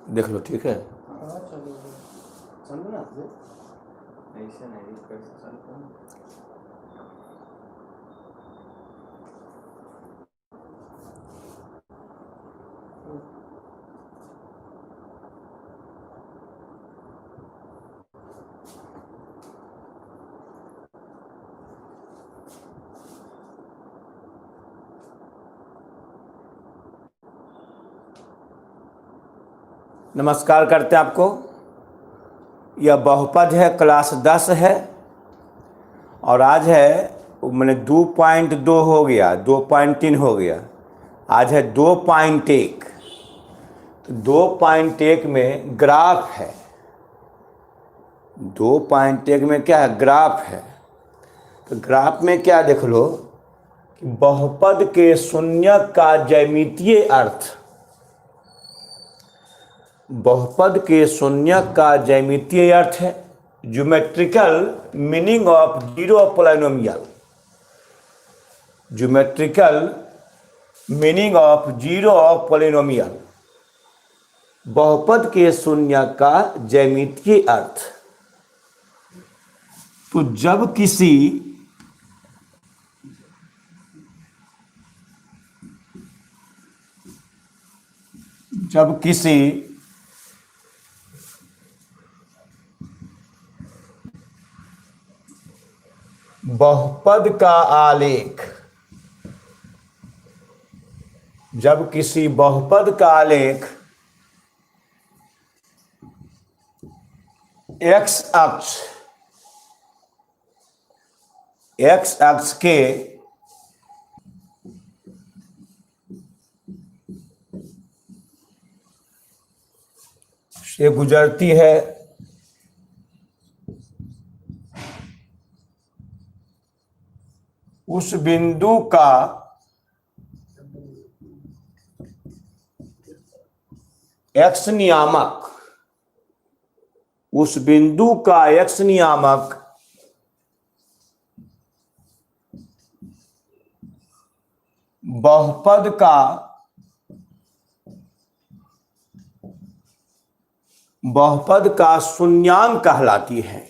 देख लो, ठीक है। हाँ चलो चलो ना ऐसे नहीं कैसे चलता है। नमस्कार करते हैं आपको। यह बहुपद है, क्लास 10 है और आज है मैंने 2.2 हो गया, 2.3 हो गया। आज है 2.1। तो 2.1 में ग्राफ है। 2.1 में क्या है? ग्राफ है। तो ग्राफ में क्या देख लो कि बहुपद के शून्यक का ज्यामितीय अर्थ, बहुपद के शून्यक का ज्यामितीय अर्थ है geometrical meaning of zero of polynomial. Geometrical meaning of zero of polynomial, बहुपद के शून्यक का ज्यामितीय अर्थ। तो जब किसी बहुपद का आलेख, जब किसी बहुपद का आलेख एक्स अक्ष के से गुजरती है, उस बिंदु का एक्स नियामक, उस बिंदु का एक्स नियामक बहुपद का शून्यांक कहलाती है।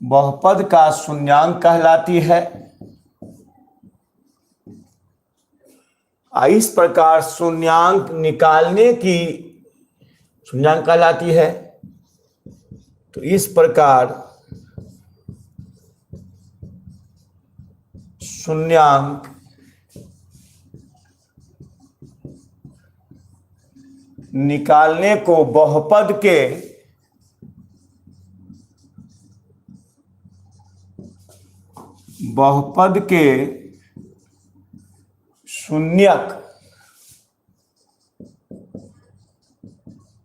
बहुपद का शून्यांक कहलाती है। इस प्रकार शून्यांक निकालने की शून्यांक कहलाती है। तो इस प्रकार शून्यांक निकालने को बहुपद के शून्यक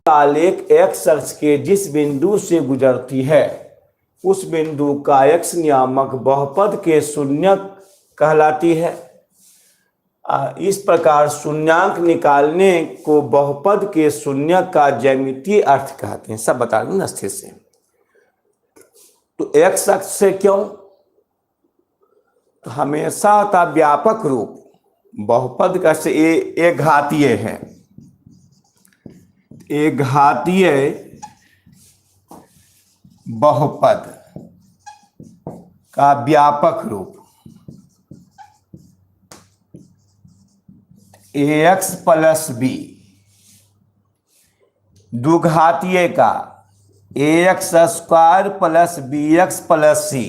आलेख एक्स अक्ष के जिस बिंदु से गुजरती है, उस बिंदु का एक्स नियामक बहुपद के शून्यक कहलाती है। इस प्रकार शून्यांक निकालने को बहुपद के शून्यक का ज्यामितीय अर्थ कहते हैं। सब बता दूं ना स्थिर से। तो एक्स अक्ष से क्यों? तो हमेशा होता व्यापक रूप बहुपद का से एक घातीय है, एक घातीय बहुपद का व्यापक रूप ax प्लस बी, द्विघातीय का ax square plus bx plus C.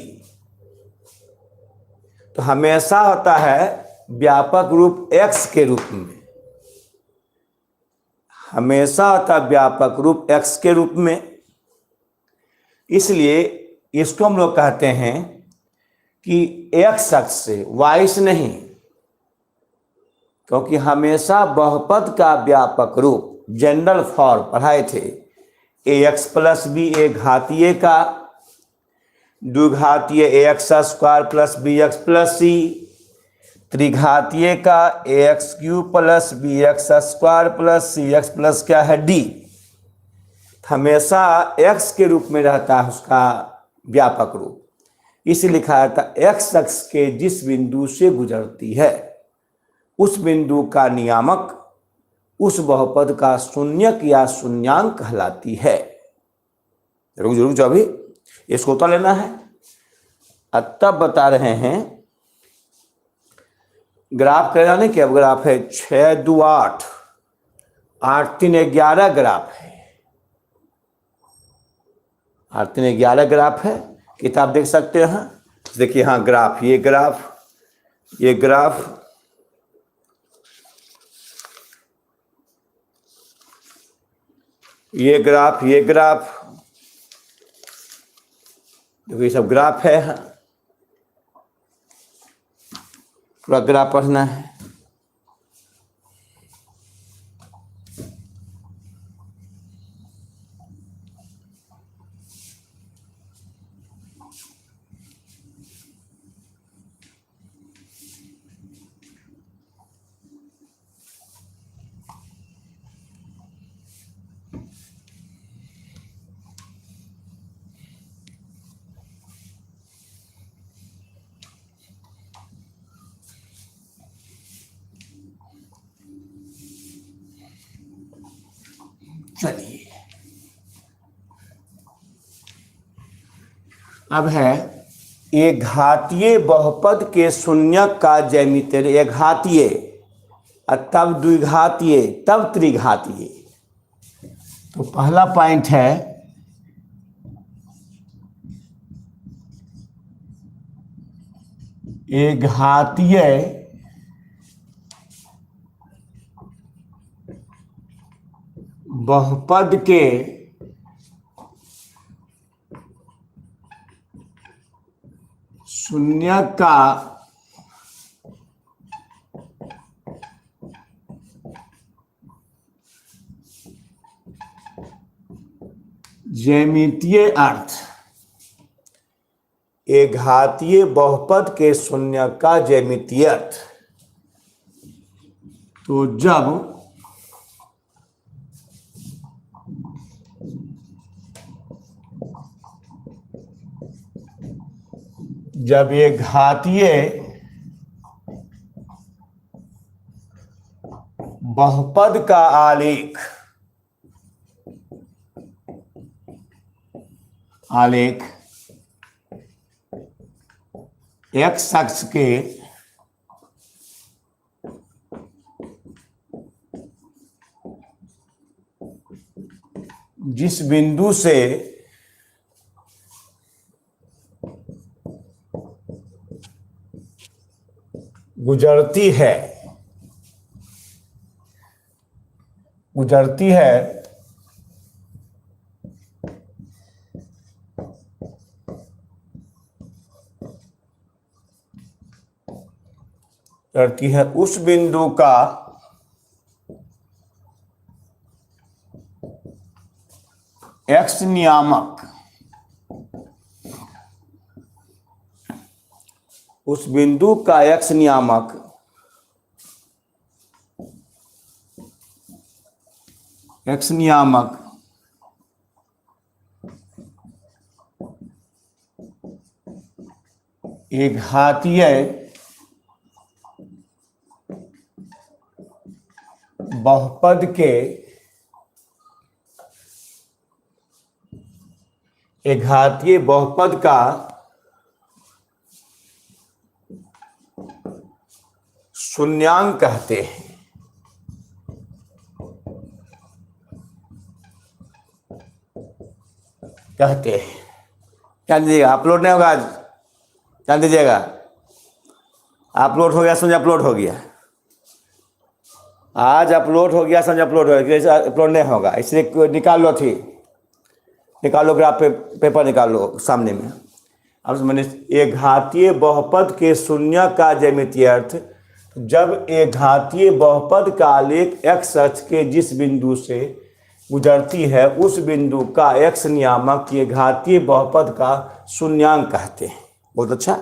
तो हमेशा होता है व्यापक रूप x के रूप में, हमेशा होता है व्यापक रूप x के रूप में। इसलिए इसको हम लोग कहते हैं कि x अक्ष से y से नहीं, क्योंकि हमेशा बहुपद का व्यापक रूप जनरल फॉर्म पढ़ाए थे। ax प्लस बी एक घातीय का, द्विघातीय ax square plus bx plus C, त्रिघातीय का ax cube plus bx square plus cx plus क्या है d। हमेशा x के रूप में रहता है उसका व्यापक रूप। इसे लिखा जाता है x अक्ष के जिस बिंदु से गुजरती है। उस बिंदु का नियामक उस बहुपद का शून्यक या शून्यांक कहलाती है। रुक रुक जाओ, अभी इसको तो लेना है। तब बता रहे हैं ग्राफ करेगा नहीं कि अब ग्राफ है 6 2 8 8 3 11 ग्राफ है। 8 3 11 ग्राफ है। किताब देख सकते हैं। देखिए हाँ ग्राफ, ये ग्राफ, ये ग्राफ, ये ग्राफ, ये ग्राफ, देखो ये सब ग्राफ है। पूरा ग्राफ पढ़ना है। चलिए अब है एक घातीय बहुपद के शून्यक का ज्यामितीय, एक घातीय, तब द्विघातीय, तब त्रिघातीय। तो पहला पॉइंट है एक घातीय बहुपद के शून्यक का ज्यामितीय अर्थ, एक घातीय बहुपद के शून्यक का ज्यामितीय अर्थ। तो जब एक घातीय बहुपद का आलेख x अक्ष के जिस बिंदु से गुजरती है उस बिंदु का x नियामक, उस बिंदु का x नियामक एक घातीय बहुपद के एक घातीय बहुपद का शून्यांक कहते हैं। क्या दीजिएगा? अपलोड नहीं होगा आज? क्या दीजिएगा? अपलोड हो गया समझ अपलोड हो गया। आज अपलोड हो गया समझ अपलोड हो गया। अपलोड नहीं होगा इसलिए निकाल लो, निकालो ग्राफ पे, पेपर निकाल लो सामने में। अब मैंने एक घातीय बहुपद के शून्य का ज्यामितीय अर्थ, जब एक घातीय बहुपद का आलेख x अक्ष के जिस बिंदु से गुजरती है उस बिंदु का x नियामक ये घातीय बहुपद का शून्यांक कहते हैं। बहुत अच्छा।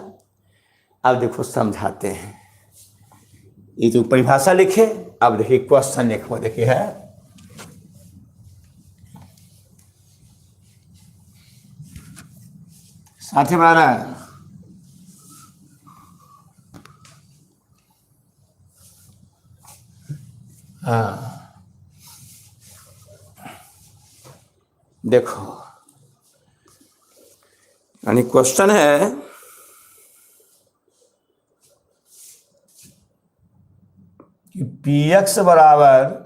अब देखो समझाते हैं। ये तो परिभाषा लिखे, अब देखिए क्वेश्चन लिखो। देखिए है साथी बना देखो, यानी क्वेश्चन है कि पी एक्स बराबर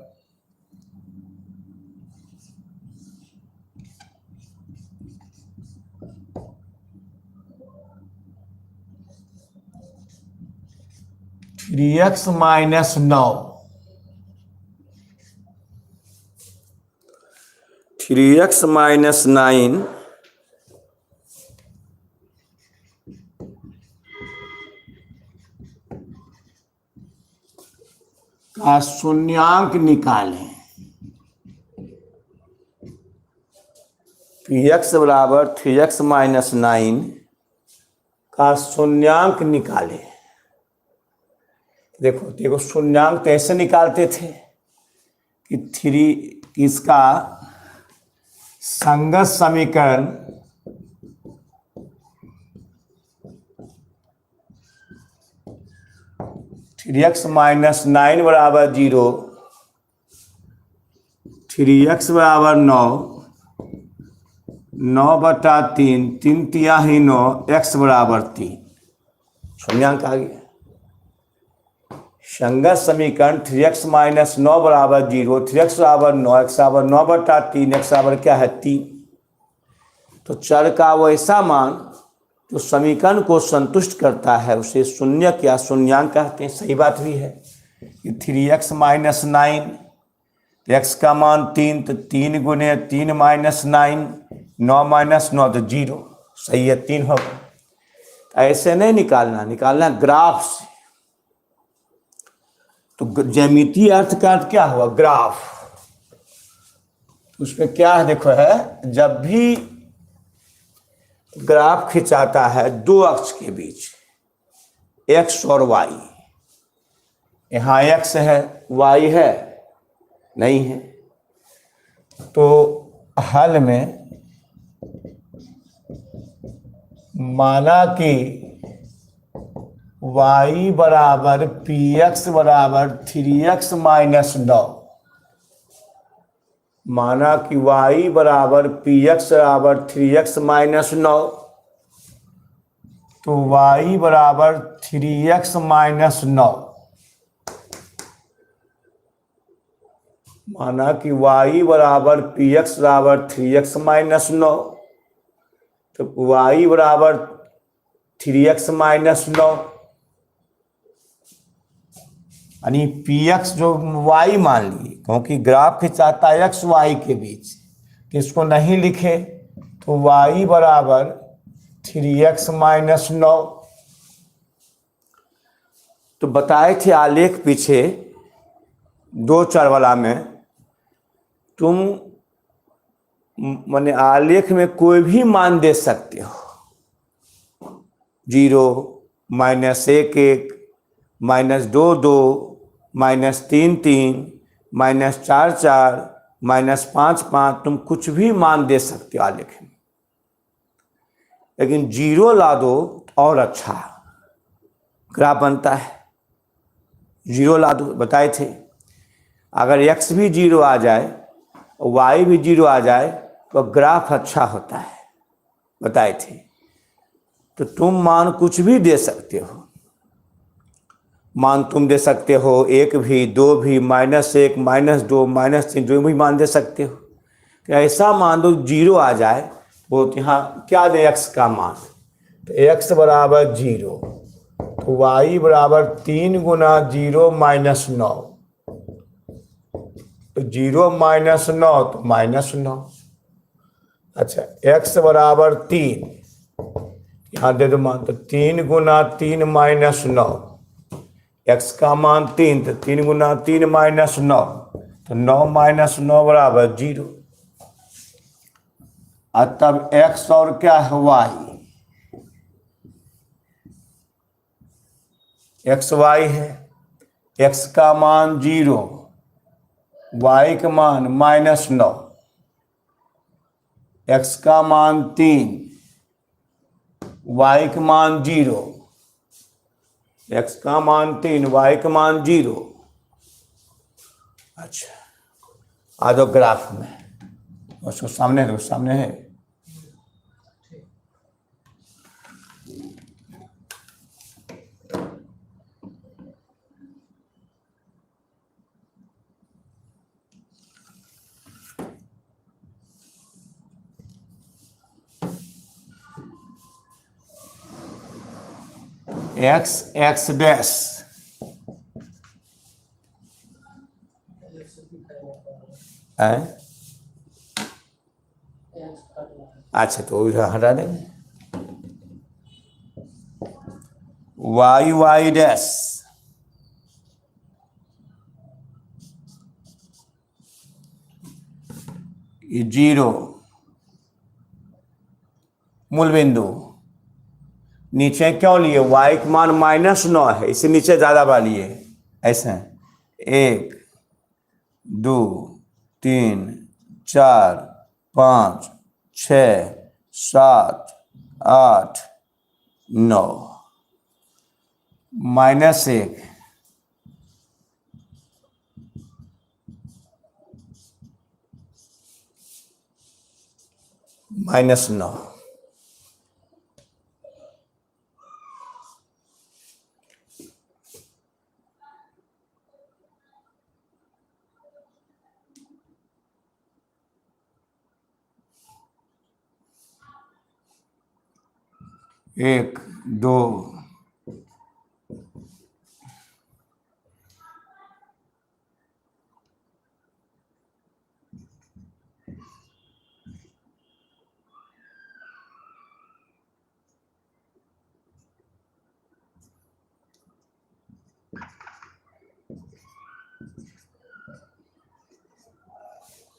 three x minus 9, 3x minus 9 का शून्यांक निकालें। पी एक्स बराबर 3x माइनस 9 का शून्यांक निकालें। देखो शून्यांक तो ऐसे निकालते थे कि इसका संगत समीकरण थ्री एक्स माइनस 9 बराबर 0, 3x बराबर 9, 9/3, 3 तिहाई 9, x बराबर 3, शून्यांक आ गया। संगत समीकरण 3x माइनस 9 बराबर 0, 3x बराबर 9, x बराबर 9/3, x बराबर क्या है 3। तो चर का वैसा मान जो समीकरण को संतुष्ट करता है उसे शून्यक या शून्यांक कहते हैं। सही बात भी है कि 3x माइनस 9, x का मान 3, तो 3 गुने 3 माइनस 9, 9 माइनस 9 तो 0, सही है 3 होगा। ऐसे नहीं निकालना ग्राफ से। तो ज्यामितीय अर्थ का अर्थ क्या हुआ, ग्राफ। उसमें क्या है, देखो है, जब भी ग्राफ खिंचाता है दो अक्ष के बीच, x और y, यहाँ x है y है नहीं है, तो हल में माना कि y बराबर पी एक्स बराबर 3x माइनस 9, माना कि y बराबर पी एक्स बराबर 3x माइनस 9, तो y बराबर 3x माइनस 9, माना कि y बराबर पी एक्स बराबर 3x माइनस 9, तो y बराबर 3x माइनस 9, यानी पी एक्स जो y मान लिए, क्योंकि ग्राफ खिंचाता है x y के बीच, तो इसको नहीं लिखे तो y बराबर 3x माइनस 9। तो बताए थे आलेख पीछे दो चर वाला में, तुम माने आलेख में कोई भी मान दे सकते हो, 0, -1, -1, -2, -3, -4, -5, तुम कुछ भी मान दे सकते हो आलेख में, लेकिन 0 ला दो और अच्छा ग्राफ बनता है। 0 ला दो, बताए थे अगर x भी 0 आ जाए और y भी 0 आ जाए तो ग्राफ अच्छा होता है, बताए थे। तो तुम मान कुछ भी दे सकते हो, मान तुम दे सकते हो 1 भी, 2 भी, -1, -2, -3, जो भी मान दे सकते हो। तो ऐसा मान दो 0 आ जाए, वो यहाँ क्या दे x का मान, तो x बराबर 0, तो y बराबर 3 गुना 0 माइनस 9, तो 0 माइनस 9 तो -9। अच्छा, x बराबर 3, यहाँ दे दो मान, तो 3 गुना 3 माइनस 9, x का मान 3, तो 3 गुना 3 माइनस 9, तो 9 माइनस 9 बराबर 0। और तब x और क्या है y, x y है, x का मान 0, y का मान -9, x का मान 3, y का मान 0, x का मान 3, y का मान 0, अच्छा, आ जाओ ग्राफ में, उसको सामने दो, सामने है। एक्स एक्स डैश है। अच्छा, तो उधर हटा देंगे। वाई वाई डैश ये 0 मूल बिंदु। नीचे क्यों लिए? y का मान -9 है, इससे नीचे ज्यादा वाली है। ऐसे 1 2 3 4 5 6 7 8 9 -1 -9। 1 2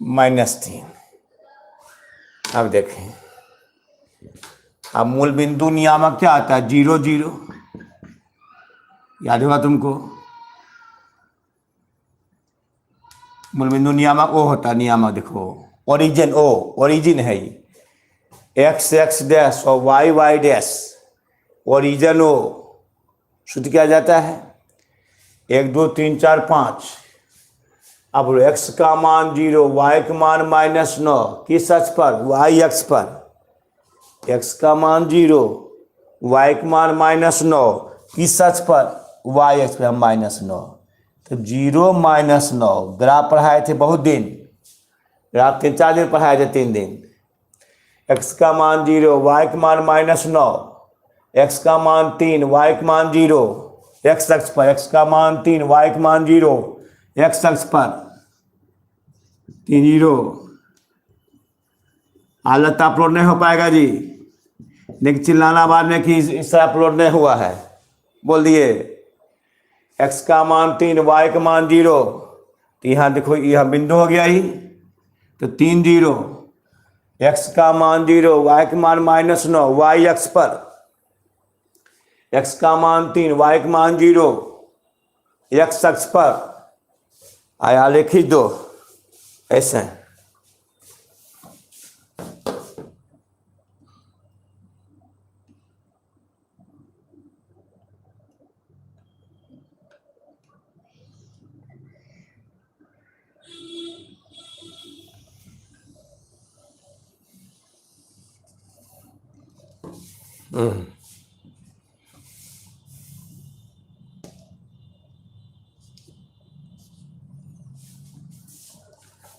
-3। अब देखें, अब मूल बिंदु नियामक क्या आता है? 0 0, याद होगा तुमको। मूल बिंदु नियामक ओ होता है, नियामक देखो, ओरिजिन ओ, ओरिजिन है ये। एक्स एक्स डैश और Y Y dash, origin O शुद्ध किया जाता है। 1 2 3 4 5। अब एक्स का मान 0, वाई का मान -9, किस अक्ष पर? वाई अक्ष पर। एक्स का मान 0, वाई का मान -9, किस अक्ष पर? वाई अक्ष पर -9। तो 0 -9 ग्राफ पढ़ाए थे बहुत दिन, ग्राफ 3 4 दिन पढ़ाए थे, 3 दिन। एक्स का मान 0, वाई का मान -9, एक्स का मान 3, वाई का मान 0, एक्स अक्ष पर। एक्स का मान 3, वाई का मान 0, एक्स अक्ष पर 3 0। हालत अपलोड नहीं हो पाएगा जी, लेकिन चिल्लाना बाद में कि इससे अपलोड नहीं हुआ है। बोल दिए एक्स का मान 3, वाई का मान 0। तो यहाँ देखो, यह बिंदु हो गया ही, तो 3 0। एक्स का मान 0, वाई का मान -9, वाई अक्ष पर। एक्स का मान 3, वाई का मान 0, एक्स अक्ष पर। आया लिख दो ऐसे।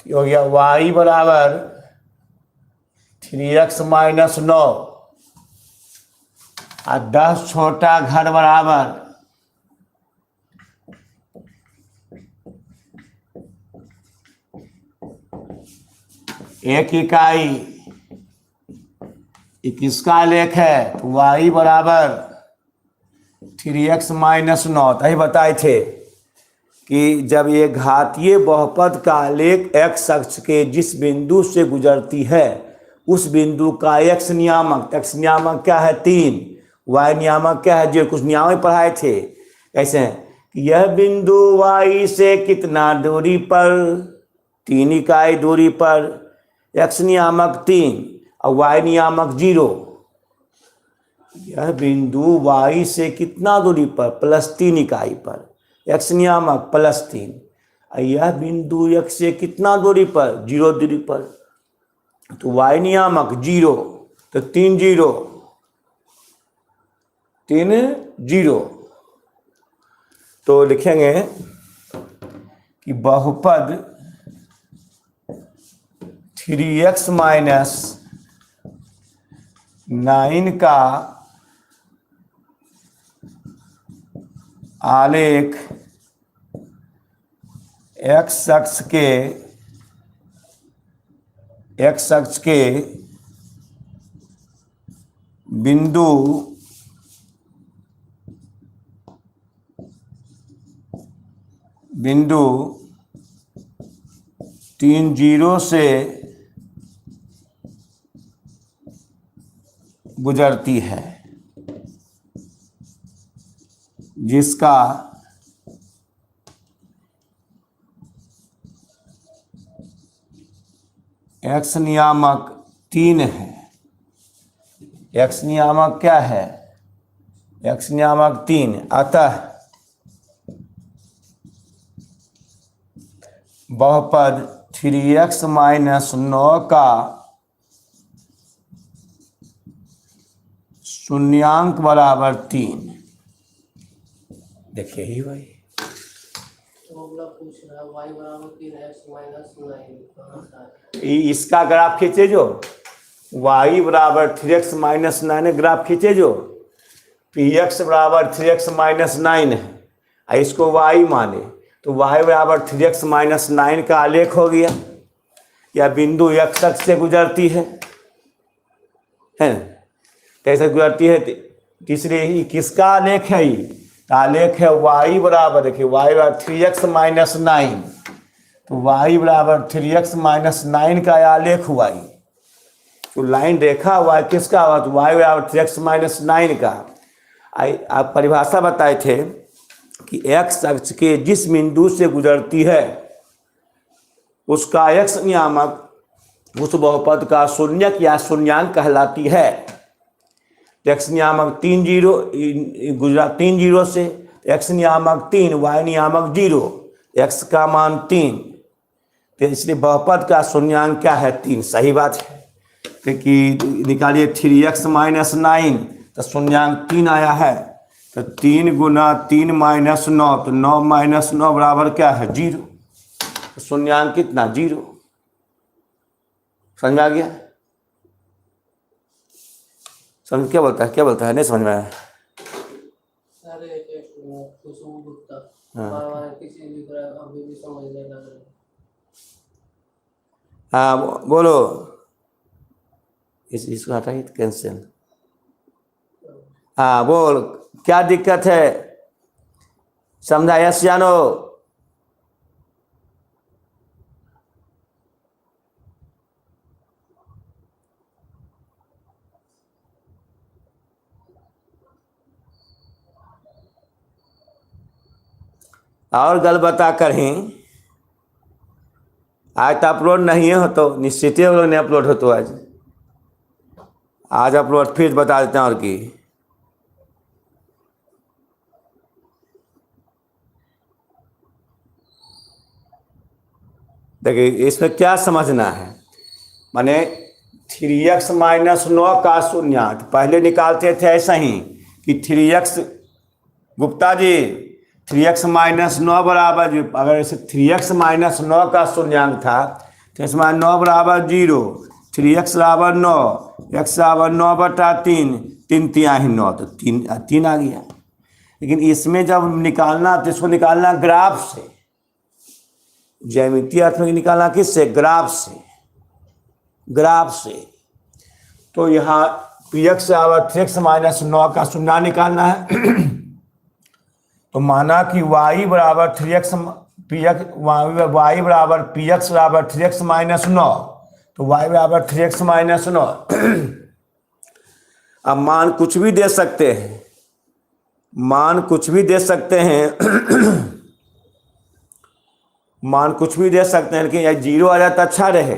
हो गया y बराबर 3x -9 और 10 छोटा घर बराबर 1 इकाई। किसका लेख है? तो y बराबर 3x -9। तभी बताए थे कि जब ये घातीय बहुपद का लेख x अक्ष के जिस बिंदु से गुजरती है उस बिंदु का x नियामक, x नियामक क्या है? 3, y नियामक क्या है? 0। कुछ नियामक पढ़ाए थे ऐसे, यह बिंदु y से कितना दूरी पर? 3 इकाई दूरी पर। x नियामक 3 और y नियामक 0। यह बिंदु y से कितना दूरी पर? +3 इकाई पर। x नियामक +3 यह बिंदु x से कितना दूरी पर, 0 दूरी पर, तो y नियामक 0, तो 3 0 3 0। तो लिखेंगे कि बहुपद 3x माइनस 9 का आलेख x अक्ष के बिंदु बिंदु 3 0 से गुजरती है, जिसका x नियामक 3 है। x नियामक क्या है? x नियामक 3। अतः बहुपद 3x माइनस 9 का शून्यांक बराबर 3। देखिए ही भाई, पूछ रहा है y बराबर 3x माइनस 9। इसका ग्राफ खींचे जो, y बराबर 3x माइनस 9 ग्राफ खींचे जो, px बराबर 3x माइनस 9 है, इसको y माने तो y बराबर 3x माइनस 9 का आलेख हो गया। या बिंदु x अक्ष से गुजरती है, कैसे गुजरती है? तीसरे ही किसका आलेख है? ये आलेख है y बराबर, देखिए y बराबर 3x माइनस 9, तो y बराबर 3x माइनस 9 का आलेख हुआ। ये तो लाइन रेखा हुआ किसका हुआ? तो y बराबर 3x माइनस 9 का। आप परिभाषा बताए थे कि x अक्ष के जिस बिंदु से गुजरती है उसका x नियामक उस बहुपद का शून्यक या शून्यांक कहलाती है। x नियामक 3 0 गुजरा 3 0 से, x नियामक 3, y नियामक 0, x का मान 3, तो इसलिए बहुपद का शून्यांक क्या है? 3। सही बात है। क्योंकि निकालिए 3x माइनस 9, तो शून्यांक 3 आया है, तो 3 गुना 3 माइनस 9, तो 9 माइनस 9 बराबर क्या है? 0। तो शून्यांक कितना? 0। समझ में आ गया? समझ क्या बोलता है, क्या बोलता है? नहीं समझ में आया? खुशबू गुप्ता बार-बार किसी भी तरह अभी भी समझने लग रहे हैं। हाँ बोलो, इसको हटाइए, कैंसिल। हाँ बोल, क्या दिक्कत है? समझा? यस या नो? और गल बता कर ही आज तो अपलोड नहीं हो, तो निश्चित ही लोग नहीं अपलोड हो, तो आज अपलोड फिर बता देते हैं। और की देखिए, इसमें क्या समझना है, माने 3x माइनस 9 का शून्यांक पहले निकालते थे ऐसा ही कि 3x, Gupta ji 3x minus 9 बराबर, अगर ऐसे 3x माइनस 9 का शून्यांक था तो इसमें 9 बराबर 0, 3x बराबर 9, x बराबर 9 बटा 3, 3 तिहाई 9, तो 3 आ गया। लेकिन इसमें जब निकालना तो इसको निकालना ग्राफ से, ज्यामितीय अर्थ में निकालना किससे? ग्राफ से। ग्राफ से तो यहाँ px बराबर 3x माइनस 9 का शून्य निकालना है। तो माना कि y बराबर 3x, y बराबर px बराबर 3x माइनस 9, तो y बराबर 3x माइनस 9। अब मान कुछ भी दे सकते हैं, मान कुछ भी दे सकते हैं मान कुछ भी दे सकते हैं, लेकिन यह 0 आ जाए तो अच्छा रहे।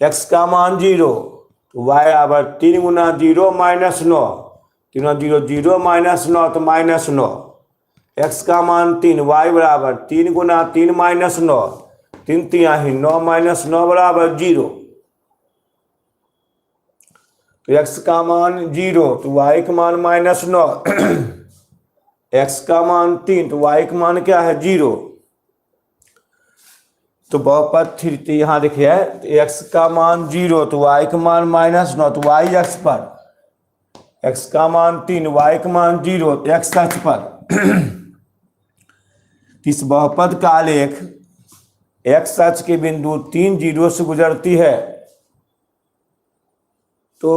x का मान 0, तो y बराबर 3 गुना 0 माइनस 9, 3 0 0 माइनस 9, तो माइनस 9, x का मान 3, y बराबर 3 गुना 3 माइनस 9, 3 तिहाई 9 माइनस 9 बराबर 0। तो x का मान 0 तो y का मान माइनस 9, x का मान 3 तो y का मान क्या है 0। तो बहुपद थ्री यहाँ देखिए x का मान 0 तो y का मान माइनस 9 तो y अक्ष पर, x का मान 3 y का मान 0 तो x अक्ष पर। इस बहुपद का आलेख x अक्ष के बिंदु 3 जीरो से गुजरती है। तो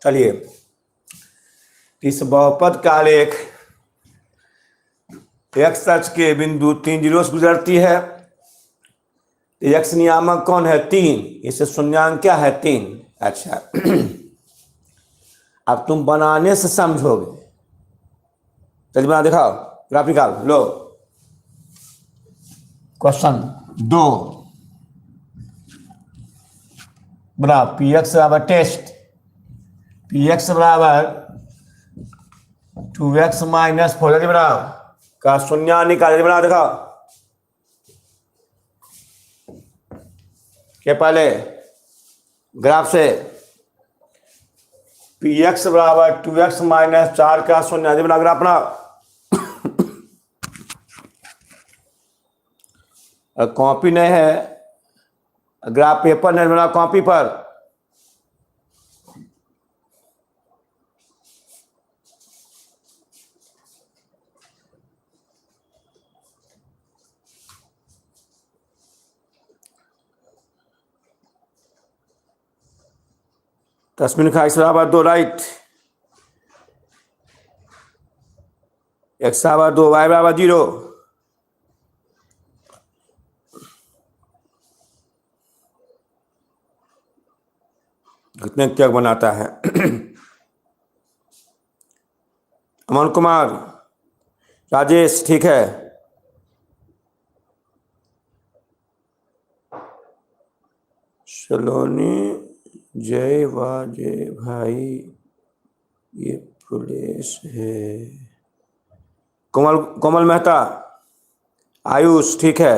चलिए इस बहुपद का आलेख x अक्ष के बिंदु 3 जीरो से गुजरती है। x नियामक कौन है 3, इसे शून्यांक क्या है 3। अच्छा अब तुम बनाने से समझोगे। चलिए बना दिखाओ, ग्राफ निकाल लो। क्वेश्चन 2 बराबर पी एक्स बराबर टेस्ट, पी एक्स बराबर 2x माइनस 4 बराबर का शून्य निकाल बना दिखाओ। क्या पहले ग्राफ से पी एक्स बराबर 2x माइनस 4 का शून्य बना ग्राफ बनाओ। कॉपी नहीं है, ग्राफ पेपर नहीं बना कॉपी पर। तस्मीन का x बराबर 2 राइट, x बराबर 2 y बराबर 0। कितने क्या बनाता है। अमन कुमार, राजेश ठीक है। सलोनी जय वाह जय भाई ये पुलिस है। कोमल मेहता, आयुष ठीक है,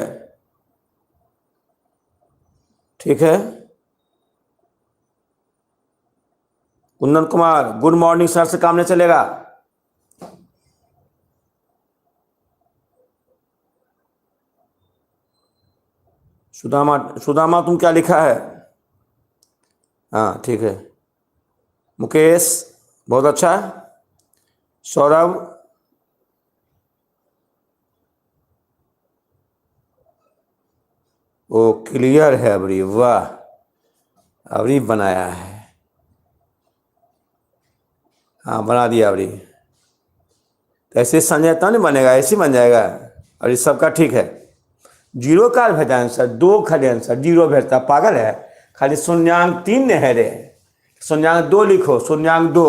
ठीक है। Kundan Kumar good morning sir से काम नहीं चलेगा। सुदामा, सुदामा तुम क्या लिखा है। हाँ ठीक है। मुकेश बहुत अच्छा। सौरभ, वो क्लियर है अबरी, वाह अबरी बनाया है। हाँ बना दिया अबरी। ऐसे संजय तो नहीं बनेगा, ऐसे बन जाएगा। और इस सबका ठीक है। जीरो का भेजा आंसर, 2 खाली आंसर 0 भेजता, पागल है। खाली शून्यांक 3 ने है रे, शून्यांक 2 लिखो, शून्यांक 2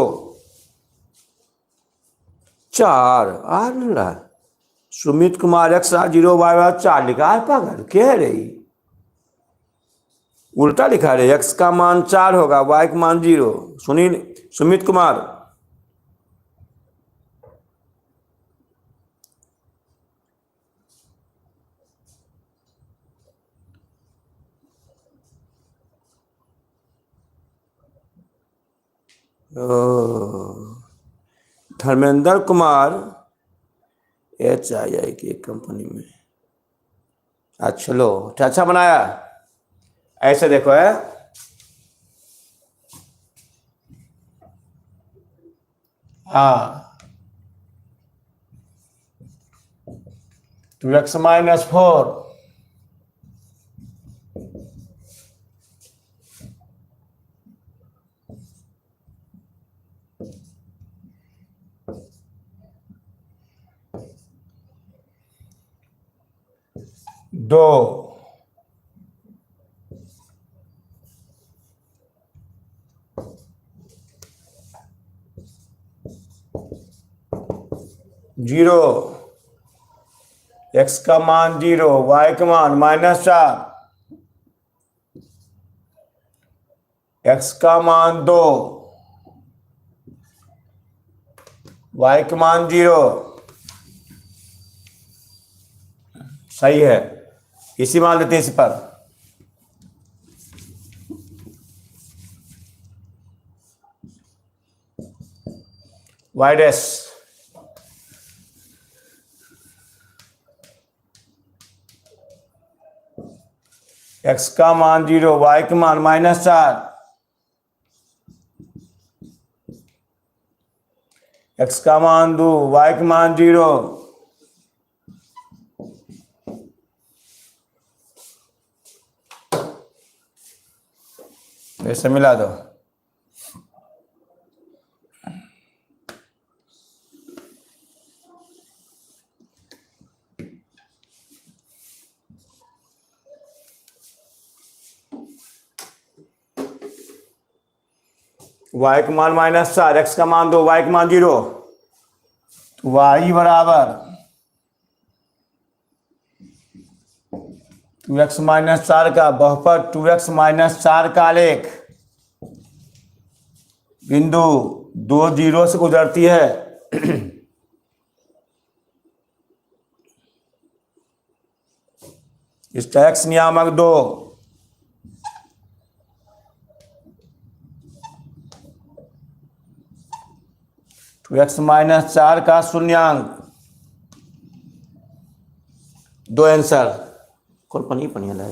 4 आ। सुमित कुमार x 0 y 4 लिखा है, पागल क्या है रे, उल्टा लिखा रे। x का मान 4 होगा, y का मान 0। सुनील, सुमित कुमार धर्मेंद्र कुमार HII की कंपनी में। अच्छा लो, अच्छा बनाया। ऐसे देखो है, हाँ 2x माइनस 4 2 0, x का मान 0, y का मान -4। x का मान 2, y का मान 0। सही है, इसी मान लेते हैं इस पर। y डैश x का मान 0, y का मान -4, x का मान 2, y का मान 0। ऐसे मिला दो। y का मान -4, x का मान 2, y का मान 0, तो y बराबर 2x -4 का बहुपद 2x -4 का आलेख बिंदु 2 0 से गुजरती है। इसका x नियामक 2, तो x -4 का शून्यांक 2 आंसर। कौन पानी है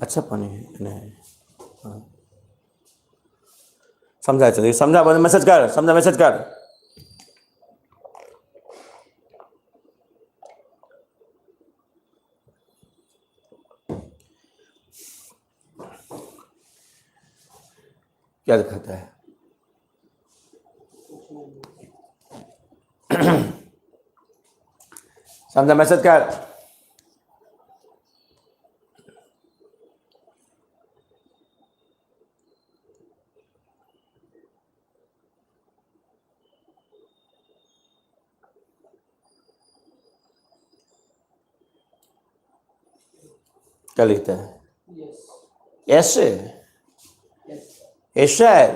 अच्छा पानी है। हाँ। समझा, चलिए समझा, मैसेज कर, समझा मैसेज कर। क्या दिखाता है? समझा मैसेज कर। क्या लिखता है? ऐसे ऐसा है।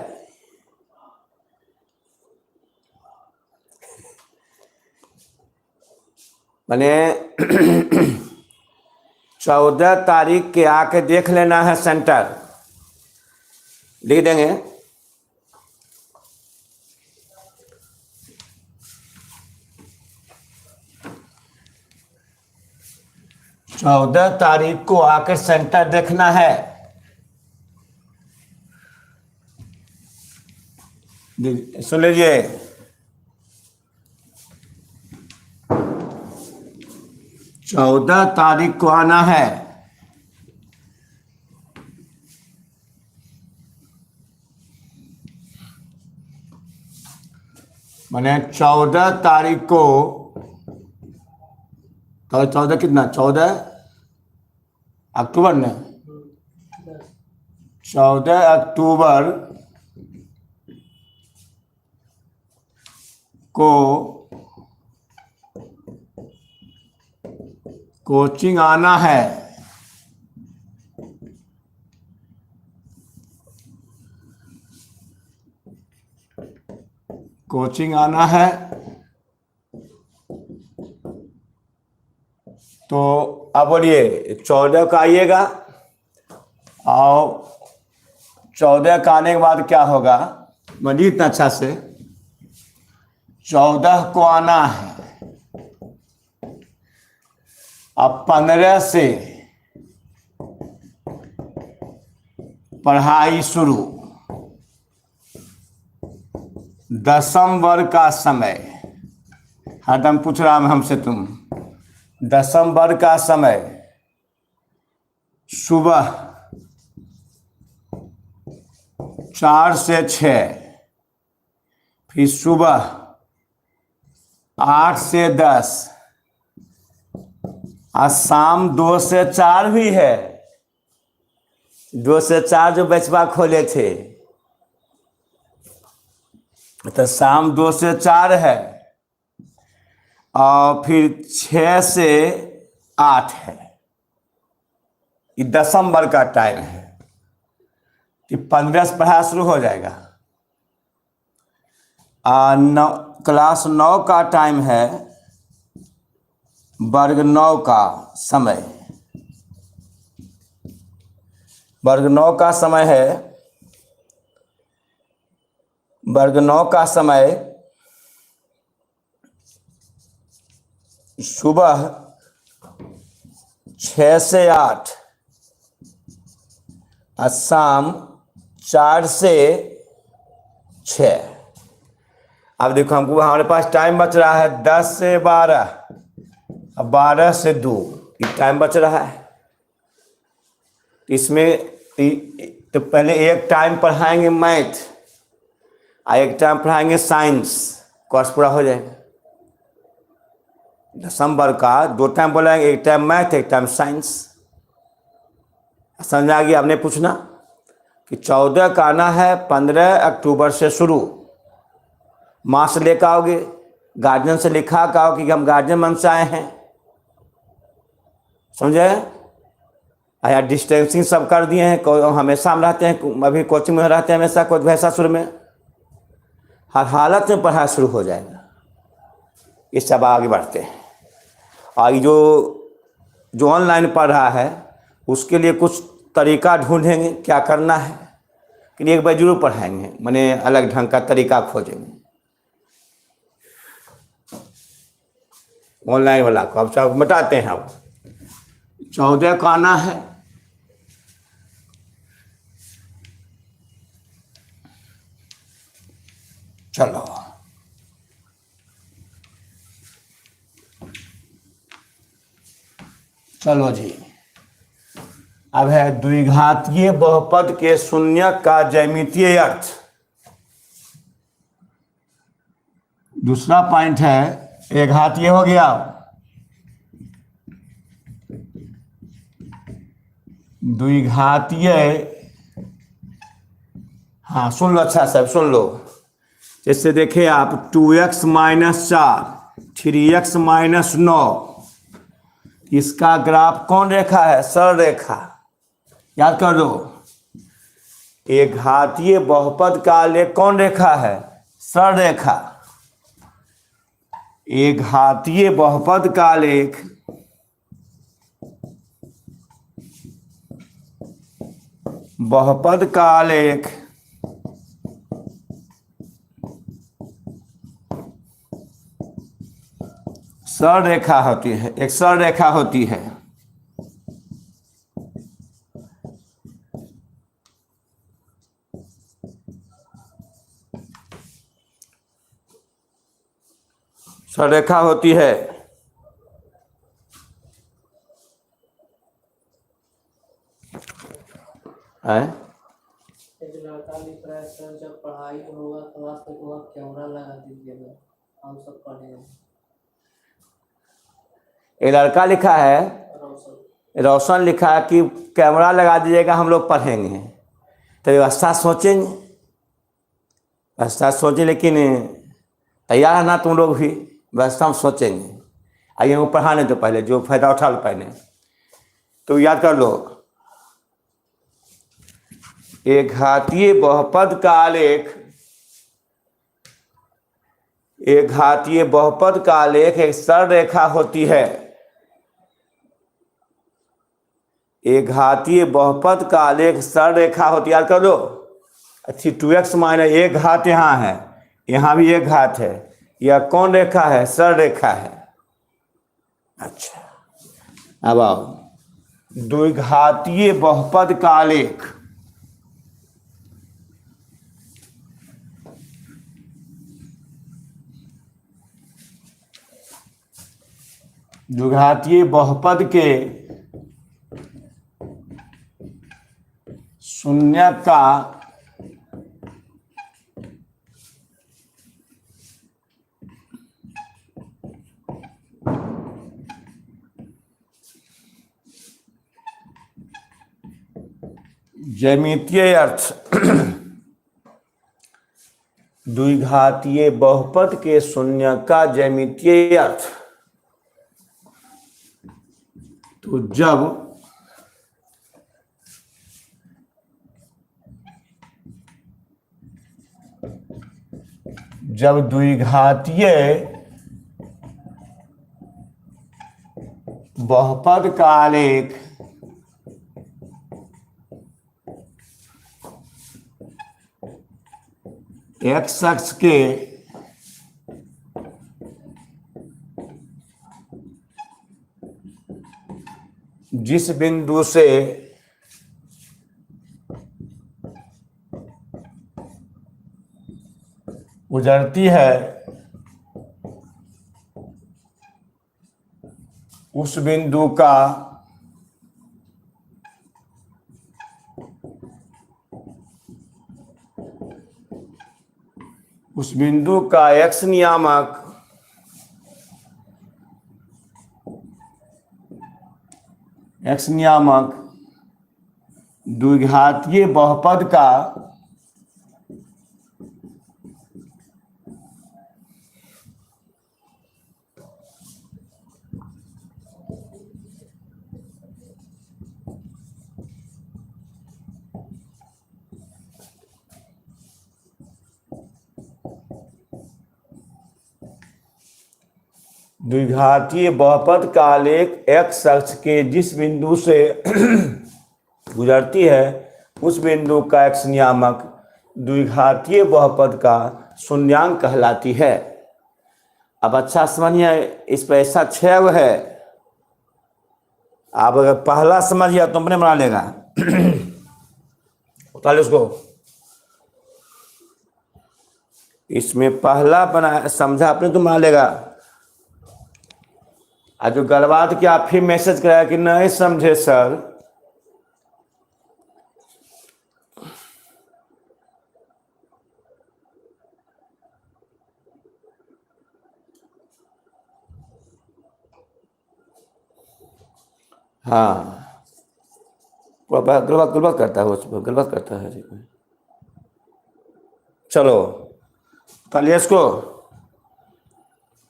मैंने 14 तारीख के आके देख लेना है सेंटर, लिख देंगे। चौदह तारीख को आके सेंटर देखना है। सुन लीजिए, 14 तारीख को आना है। मैंने 14 तारीख को, तो 14 कितना, 14 अक्टूबर ने, 14 अक्टूबर को कोचिंग आना है। कोचिंग आना है तो अब बोलिए 14 का आइएगा, और 14 का आने के बाद क्या होगा, मजीद इतना अच्छा से 14 को आना है। अब 15 से पढ़ाई शुरू, 10वीं वर्ग का समय, हरदम पूछ रहा मैं हमसे, तुम 10वीं वर्ग का समय सुबह 4 से 6, फिर सुबह 8 से 10, आज शाम 2 से 4 भी है। 2 से 4 जो बचवा खोले थे, तो शाम 2 से 4 है, और फिर 6 से 8 है। ये 10वीं वर्ग का टाइम है। कि 15 से पढ़ाई शुरू हो जाएगा। क्लास 9 का टाइम है, वर्ग 9 का समय, वर्ग 9 का समय है, वर्ग 9 का समय सुबह 6 से 8 और शाम 4 से 6। अब देखो हमको हमारे पास टाइम बच रहा है 10 से 12 और 12 से 2, ये टाइम बच रहा है। इसमें तो पहले एक टाइम पढ़ाएंगे मैथ और एक टाइम पढ़ाएंगे साइंस, कोर्स पूरा हो जाएगा। 10वीं वर्ग का 2 टाइम बोलेंगे, एक टाइम मैथ एक टाइम साइंस। समझ आ गया? आपने पूछना कि 14 का आना है 15 अक्टूबर से शुरू, माँ से लेकर आओगे, गार्जियन से लिखा का आओ कि हम गार्जियन मन से आए हैं, समझे? या डिस्टेंसिंग सब कर दिए हैं, हमेशा हम रहते हैं, अभी कोचिंग में रहते हैं हमेशा, कोई वैसा शुरू में हर हालत में पढ़ाई शुरू हो जाएगा। इस सब आगे बढ़ते हैं। और जो ऑनलाइन पढ़ रहा है उसके लिए कुछ तरीका ढूंढेंगे क्या करना है, कि एक बार जरूर पढ़ाएंगे, माने अलग ढंग का तरीका खोजेंगे ऑनलाइन वाला को। अब सब बताते हैं। अब 14 का आना है, चलो चलो जी। अब है द्विघातीय बहुपद के शून्यक का ज्यामितीय अर्थ। दूसरा पॉइंट है, एक घातीय हो गया, द्विघातीय, हाँ सुन लो अच्छा सब सुन लो। जैसे देखिए आप 2x - 4 3x - 9, इसका ग्राफ कौन रेखा है? सरल रेखा। याद कर लो, एक घातीय बहुपद का लेख कौन रेखा है? सरल रेखा। एक घातीय बहुपद का लेख बहुपद का लेख सरल रेखा होती है, एक सरल रेखा होती है। सरल रेखा होती है। एक लड़का लिख रहा है, सर जब पढ़ाई होगा क्लास में तो वहाँ कैमरा लगा दीजिएगा, हम सब पढ़ेंगे। एक लड़का लिखा है, रोशन रोशन लिखा है कि कैमरा लगा दीजिएगा हम लोग पढ़ेंगे। तो व्यवस्था सोचेंगे, व्यवस्था सोचें, लेकिन तैयार है ना तुम लोग भी? व्यवस्था हम सोचेंगे। आइए वो पढ़ाने तो पहले जो फायदा उठा लो पहले। तो याद कर लो, एक घातीय बहुपद का आलेख, एक घातीय बहुपद का आलेख एक सरल रेखा होती है। एक घातीय बहुपद का आलेख सरल रेखा होती है। याद कर लो। अच्छी 2x - 1 घात यहाँ है, यहाँ भी एक घात है, यह कौन रेखा है? सरल रेखा है। अच्छा, अब आओ द्विघातीय बहुपद का आलेख। द्विघातीय बहुपद के शून्यक का ज्यामितीय अर्थ। द्विघातीय बहुपद के शून्यक का ज्यामितीय अर्थ। तो जब जब द्विघातीय बहुपद का आलेख एक्स अक्ष के जिस बिंदु से गुजरती है उस बिंदु का एक्स नियामक द्विघातीय बहुपद का आलेख एक्स अक्ष के जिस बिंदु से गुजरती है उस बिंदु का एक्स नियामक द्विघातीय बहुपद का शून्यांक कहलाती है। अब अच्छा समझिए, इस पर ऐसा क्षय है, आप अगर पहला समझिए तो अपने बना लेगा। उतार उसको, इसमें पहला बना समझा आपने तो बना लेगा। आज जो गलबात किया फिर मैसेज कराया कि नहीं समझे सर, हाँ गलबात करता है, वो गलबात करता है। चलो तालिए इसको,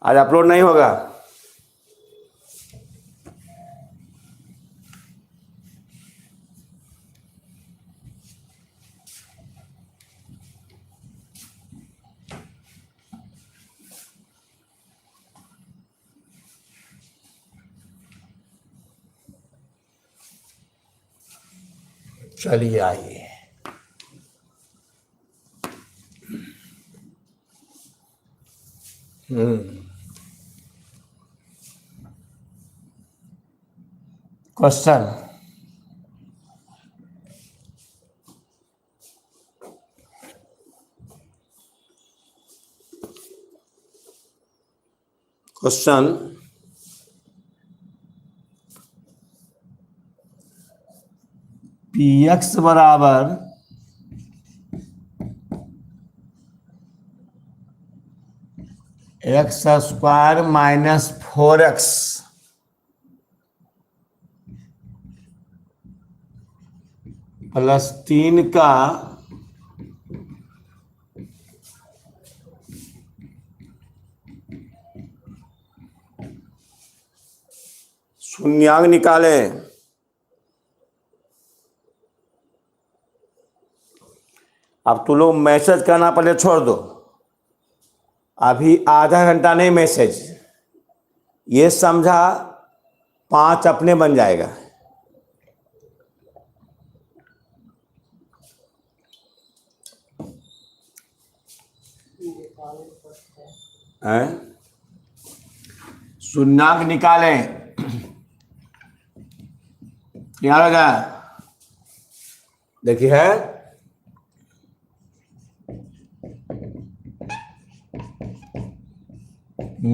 आज अपलोड नहीं होगा। चलिए आइए, क्वेश्चन पी एक्स बराबर X square minus 4x plus 3 का शून्यांक निकालें। अब तो लोग मैसेज करना पहले छोड़ दो, अभी आधा घंटा नहीं मैसेज, ये समझा 5 अपने बन जाएगा। शून्यांक निकालें, क्या होगा देखिए, है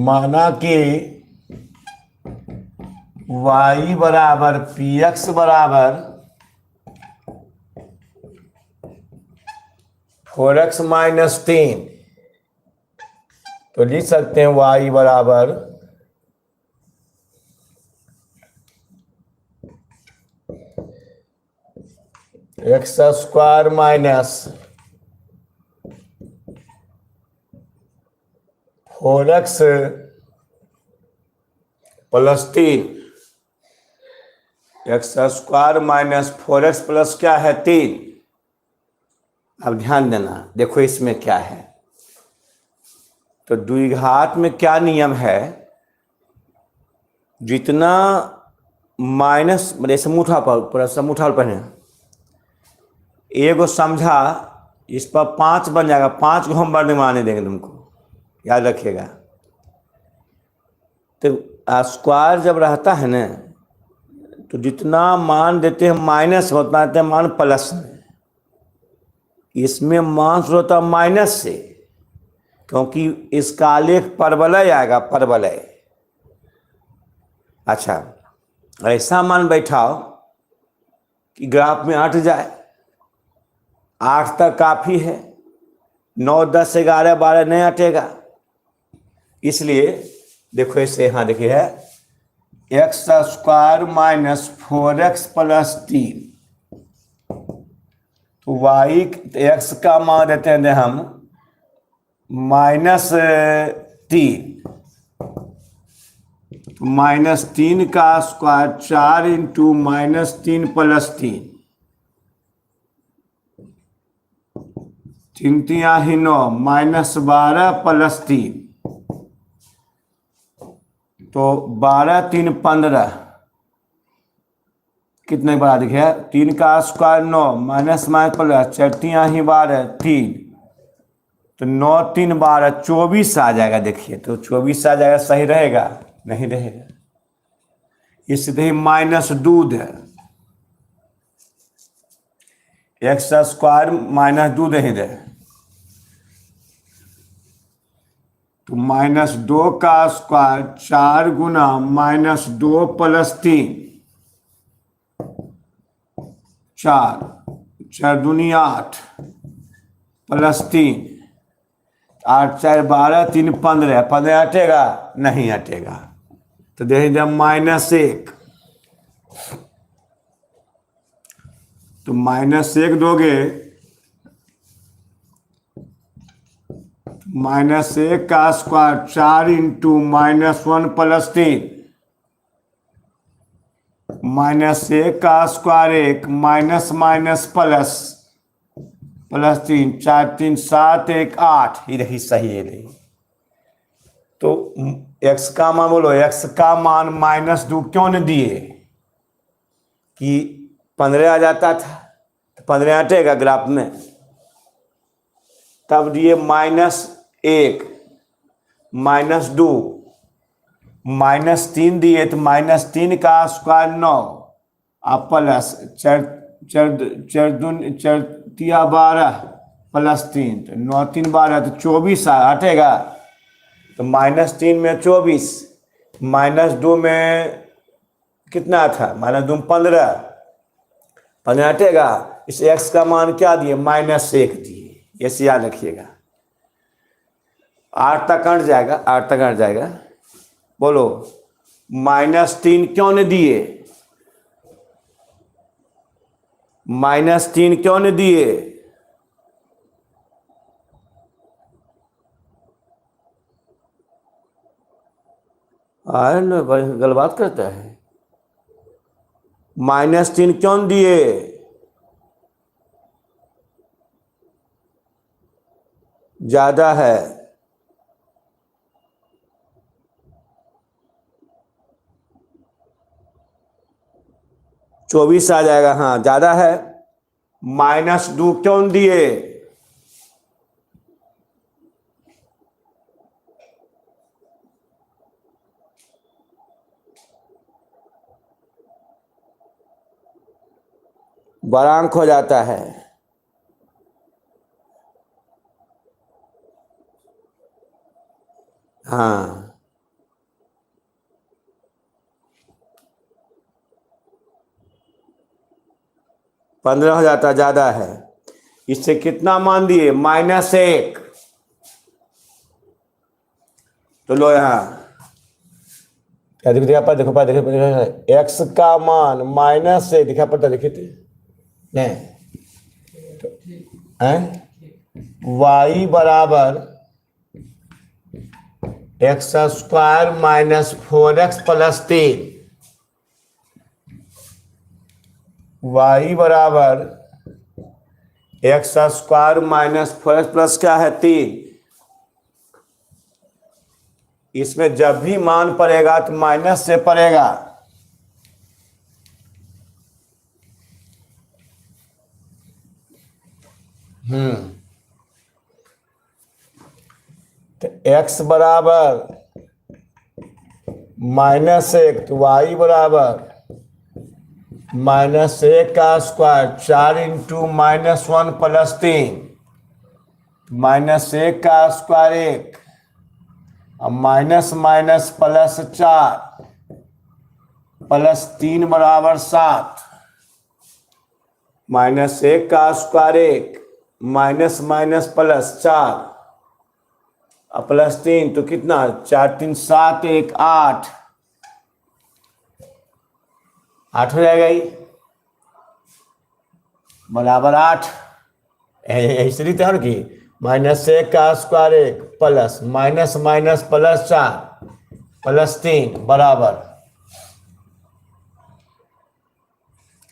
माना कि y बराबर पी एक्स बराबर 4x माइनस 3, तो लिख सकते हैं y बराबर X square minus 4x plus 3, x square minus 4x plus क्या है 3। अब ध्यान देना, देखो इसमें क्या है, तो द्विघात में क्या नियम है, जितना माइनस मेरे समूठा पर समूठा पढ़े एगो समझा, इस पर 5 बन जाएगा, 5 को हम वर्णमाने देंगे तुमको, याद रखिएगा। तो स्क्वायर जब रहता है ना, तो जितना मान देते हैं माइनस में उतना देते हैं मान प्लस में। इसमें मान शुरू होता है माइनस से, क्योंकि इसका आलेख परवलय आएगा, परवलय। अच्छा, ऐसा मान बैठाओ कि ग्राफ में 8 जाए, 8 तक काफ़ी है, 9, 10, 11, 12 नहीं हटेगा। इसलिए देखो इसे यहाँ देखिए है x square minus 4x plus 3। तो वाई एक्स का मान देते हैं हम -3, -3 का स्क्वायर 4 इंटू -3 प्लस 3, 3 तिया ही 9, -12 प्लस 3, तो 12 3 15, कितने बड़ा दिखे 3 का स्क्वायर 9 माइनस प्लस 4 तिया ही 12 3, तो 9 3 12 24 आ जाएगा। देखिए तो 24 आ जाएगा, सही रहेगा? नहीं रहेगा। इसलिए -2 है, एक्स स्क्वायर -2 नहीं दे, तो -2 का स्क्वायर 4 गुना -2 प्लस 3, 4 4 दूनी 8 प्लस 3, 8 4 12 3 15, 15 हटेगा? नहीं हटेगा। तो देखिए जब -1, तो -1 दोगे, -1 का स्क्वायर 4 इंटू -1 प्लस 3, -1 का square 1 minus minus plus plus 3, 4 3 7 1 8, ही रही, सही है रही। तो x का मान बोलो, x का मान -2 क्यों नहीं दिए कि 15 आ जाता था, तो 15 हटेगा ग्राफ में, तब दिए -1 -2 -3 दिए, तो -3 का स्क्वायर 9 और प्लस 4 4 तिया 12 प्लस 3, तो 9 3 12, तो 24 हटेगा। तो -3 में 24, -2 में कितना था, -2 में 15, 15 हटेगा। इस x का मान क्या दिए, -1 दिए, ऐसे याद रखिएगा। 8 तक कट जाएगा, 8 तक कट जाएगा। बोलो -3 क्यों नहीं दिए, -3 क्यों नहीं दिए? गलत बात करता है। -3 क्यों नहीं दिए? ज्यादा है, -24 आ जाएगा। हाँ ज्यादा है। -2 क्यों दिए? बड़ा अंक हो जाता है। हाँ 15 हो जाता, ज्यादा है। इससे कितना मान दिए, -1। तो लो यहाँ क्या देखो, देखा पर देखो, पर देखो एक्स का मान -1 दिखा पड़ता, देखे थे नहीं वाई बराबर X square -4x plus 3, Y बराबर एक्स स्क्वायर -4x प्लस क्या है 3, इसमें जब भी मान पड़ेगा तो माइनस से पड़ेगा। तो x बराबर -1 तो y बराबर -1 का स्क्वायर 4 इंटू -1 प्लस 3 -1 का स्क्वायर 1 अब माइनस माइनस प्लस 4 प्लस 3 बराबर 7 -1 का square 1 minus minus plus 4 plus 3 तो कितना 4 3 7 1 8 8 हो जाएगा ये बराबर 8। ऐसे रीते है कि -1 का square 1 plus minus minus plus 4 plus 3 बराबर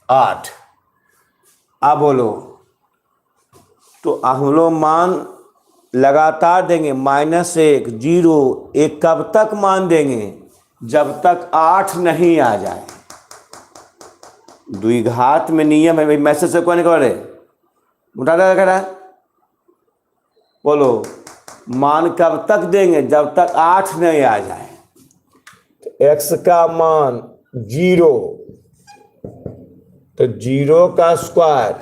8। अब बोलो तो हम लोग मान लगातार देंगे -1 0 1 कब तक मान देंगे जब तक 8 नहीं आ जाए। द्विघात में नियम है मैसेज से कौन कर रहे उठा रहा है बोलो मान कब तक देंगे जब तक 8 नहीं आ जाए। तो x का मान 0 तो 0 का स्क्वायर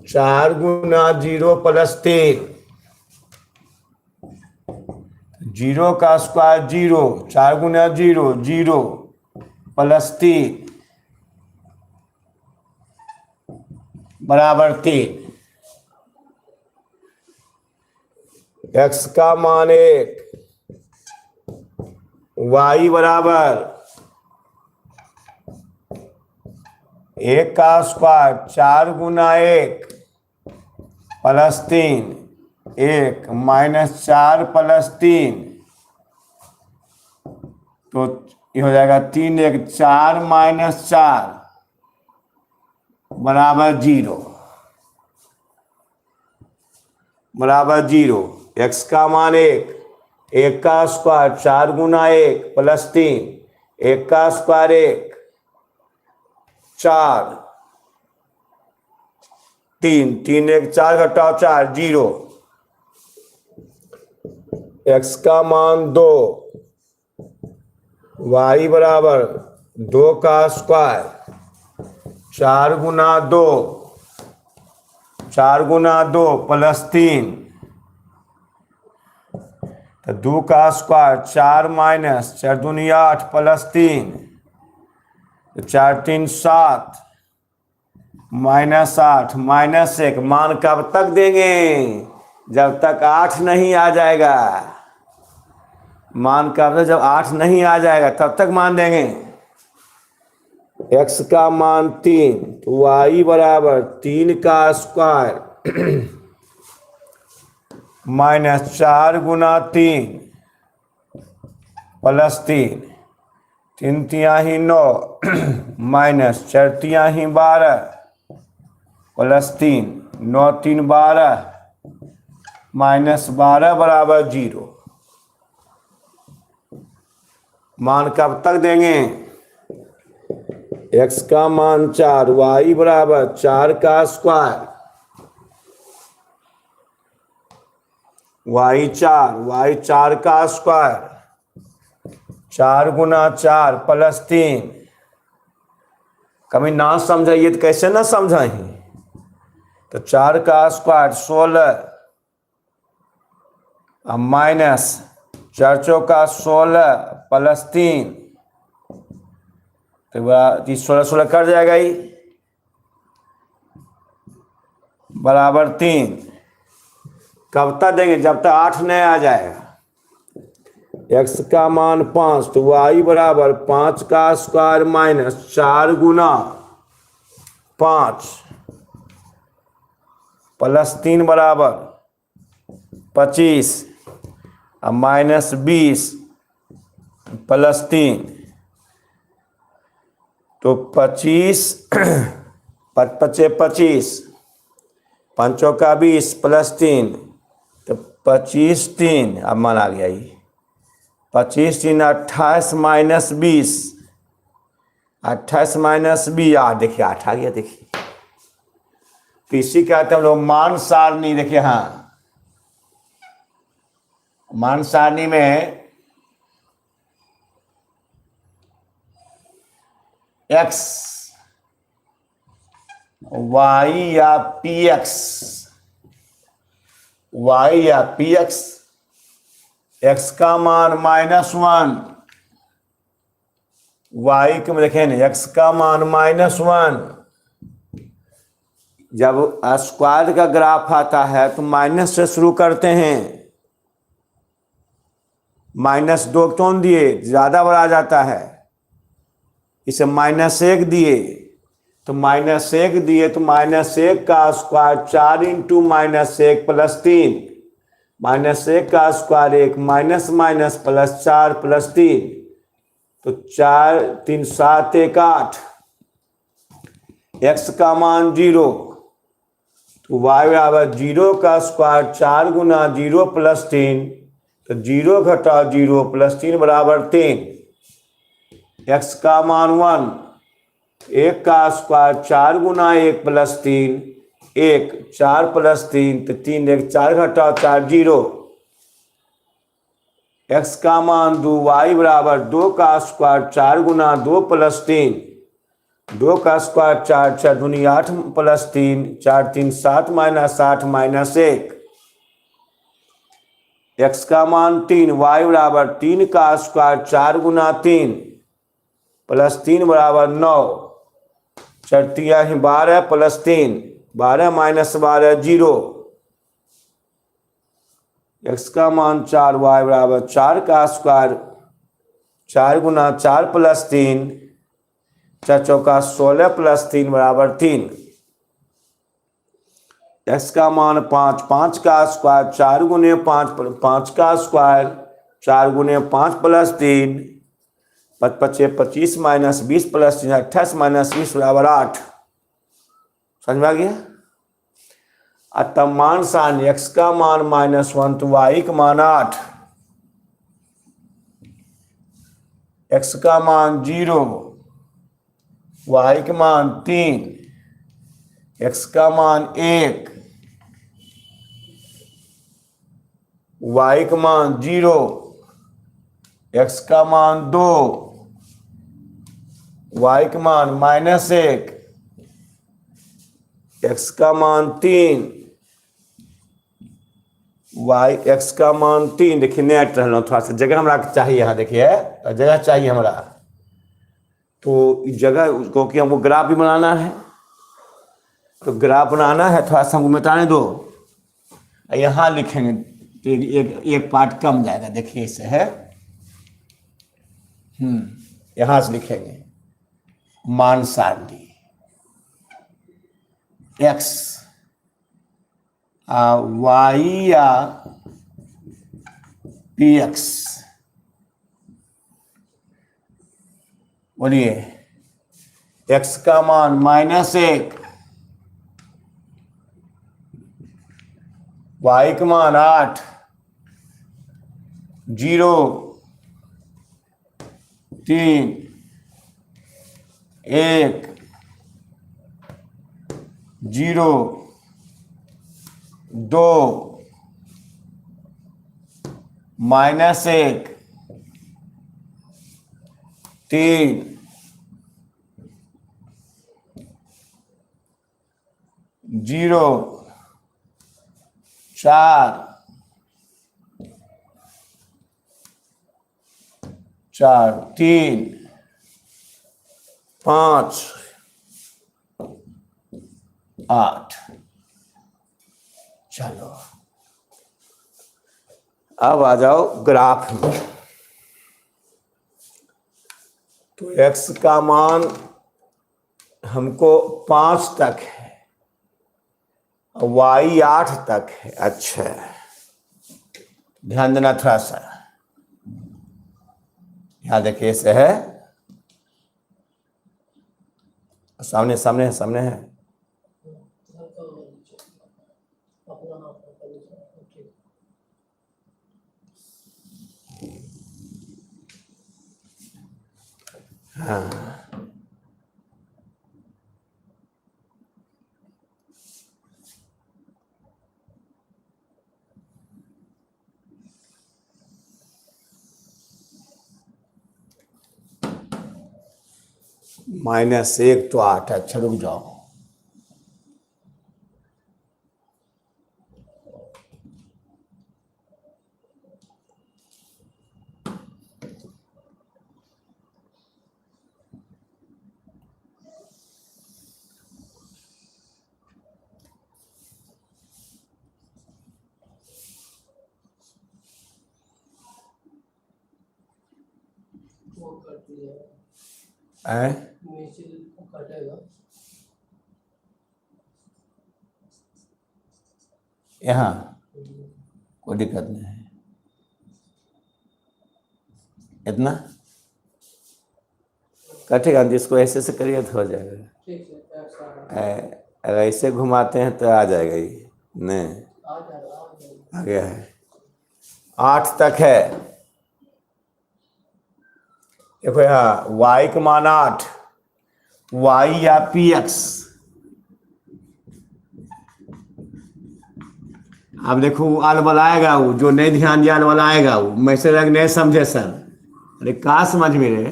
4 गुना 0 प्लस 3 0 का स्क्वायर 0 4 गुना 0 0 प्लस 3 बराबर 3। x का मान 1 y बराबर 1 का स्क्वायर 4 गुना 1 प्लस 3 1 -4 प्लस 3 तो ये हो जाएगा 3 1 4 -4 बराबर 0 बराबर 0। x का मान 1 का स्क्वायर 4 गुना 1 प्लस 3 1 का स्क्वायर 1 4 3 3 1 4 घटाओ 4 0। x का मान 2 y बराबर 2 का स्क्वायर 4 गुना 2 प्लस 3 तो 2 का स्क्वायर 4 माइनस 4 दूनी 8 प्लस 3 4 3 7 -8 -1 मान कब तक देंगे जब तक 8 नहीं आ जाएगा। मान कब तक जब 8 नहीं आ जाएगा तब तक मान देंगे। x का मान 3 तो y बराबर 3 का स्क्वायर -4 गुना 3 प्लस 3 3 तिहाई 9 -4 तिहाई 12 प्लस 3 9 3 12 -12 बराबर 0। मान कब तक देंगे x का मान 4 y बराबर 4 का स्क्वायर y 4 का स्क्वायर 4 गुना 4 प्लस 3 कभी ना समझाइए तो कैसे ना समझाइए। तो 4 का स्क्वायर 16 माइनस 4 चौका 16 प्लस 3 तो 16 16 कट जाएगा ही बराबर 3। कब तक देंगे जब तक 8 नहीं आ जाएगा। x का मान 5 तो y बराबर 5 का स्क्वायर -4 गुना 5 प्लस 3 बराबर 25 -20 प्लस 3 तो 25 25 5 का 20 प्लस 3 तो 25 3 अब मान आ गया ये 25 3 28 माइनस 20, 28 माइनस 20 8, देखिए 8 आ गया। देखिए तो इसी कहते हैं हम लोग मान सारणी। देखिए हाँ, मान सारणी में x y या px, y या px, x का मान -1, y के में देखें ना x का मान -1। जब स्क्वायर का ग्राफ आता है तो माइनस से शुरू करते हैं। -2 क्यों दिए, ज्यादा बड़ा जाता है, इसे -1 दिए तो -1 दिए तो -1 का स्क्वायर 4 इंटू -1 प्लस 3, -1 का square 1 minus minus plus 4 plus 3, तो 4 3 7 1 8। x का मान 0 तो y बराबर 0 का स्क्वायर 4 गुना 0 प्लस 3, तो 0 घटा 0 प्लस 3 बराबर 3। x का मान 1, 1 का स्क्वायर 4 गुना 1 प्लस 3, 1 4 प्लस 3, तो 3 1 4 घटा 4 0। x का मान 2, y बराबर 2 का स्क्वायर 4 गुना 2 प्लस 3, 2 का स्क्वायर 4 4 दूनी 8 प्लस 3, 4 3 7 माइनस 8 माइनस 1। x का मान 3, y बराबर 3 का स्क्वायर 4 गुना 3 प्लस 3 बराबर 9, 4 3 12 प्लस 3, 12 माइनस 12 0। x का मान 4, y बराबर 4 का स्क्वायर 4 गुना 4 प्लस 3, 4 चौका 16 प्लस 3 बराबर 3। x का मान 5, 5 का स्क्वायर 4 गुने 5, 5 का स्क्वायर 4 गुने 5 प्लस 3, 5 5 25 माइनस 20 प्लस 3 28 माइनस 20 बराबर 8। समझ में आ गया। अतः मान सारणी x का मान -1 तो y का मान 8, x का मान 0, y का मान 3, x का मान 1, y का मान 0, x का मान 2, y का मान -1, x का मान 3, x का मान 3। देखिए नेट रहा थोड़ा सा जगह हमरा चाहिए, यहाँ देखिए जगह चाहिए हमरा, तो इस जगह क्योंकि हमको ग्राफ भी बनाना है, तो ग्राफ बनाना है थोड़ा सा हमको मिटाने दो। यहाँ लिखेंगे तो एक पार्ट कम जाएगा। देखिए इसे है, यहाँ से लिखेंगे मान सारणी x y या px। बोलिए x का मान -1, y का मान 8, 0 3 1 0 2 -1 3 0 4 4 3 5 8। चलो अब आ जाओ ग्राफ में। तो x का मान हमको 5 तक है, y 8 तक है। अच्छा ध्यान देना थोड़ा सा, यहाँ देखिए इसे है सामने सामने है, सामने है। हाँ, -1 तो 8 है। अच्छा रुक जाओ, वो कट दिया है नीचे कटेगा। यहाँ कोई दिक्कत नहीं है। इतना कटेगा, जिसको ऐसे से करिए तो हो जाएगा। ठीक है, ऐसा अगर ऐसे घुमाते हैं तो आ जाएगा ये। नहीं, आ जाएगा, आ जाएगा। आ गया है, 8 तक है। देखो यहाँ y का मान 8, y या px। अब देखो आल वाला आएगा, वो जो नहीं ध्यान दिया आल वाला आएगा, वो मैसेज नहीं समझे सर। अरे कहाँ समझ में रहे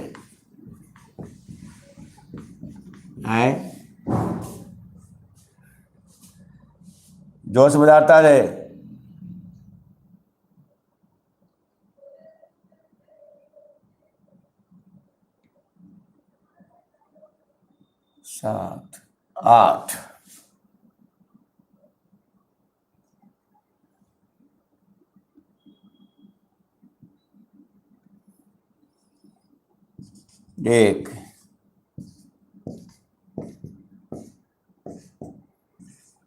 है, जोश बजाता रहे। सात, 8, एक,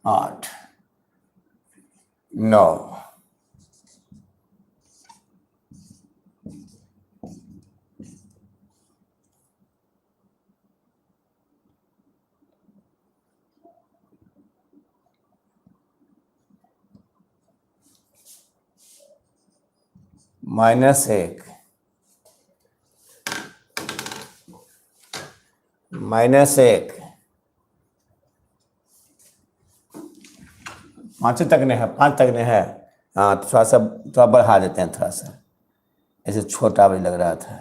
8, 9, -1, -1, 5 तक नहीं है, 5 तक नहीं है। हाँ, तो थोड़ा बढ़ा देते हैं, थोड़ा सा ऐसे छोटा भी लग रहा था।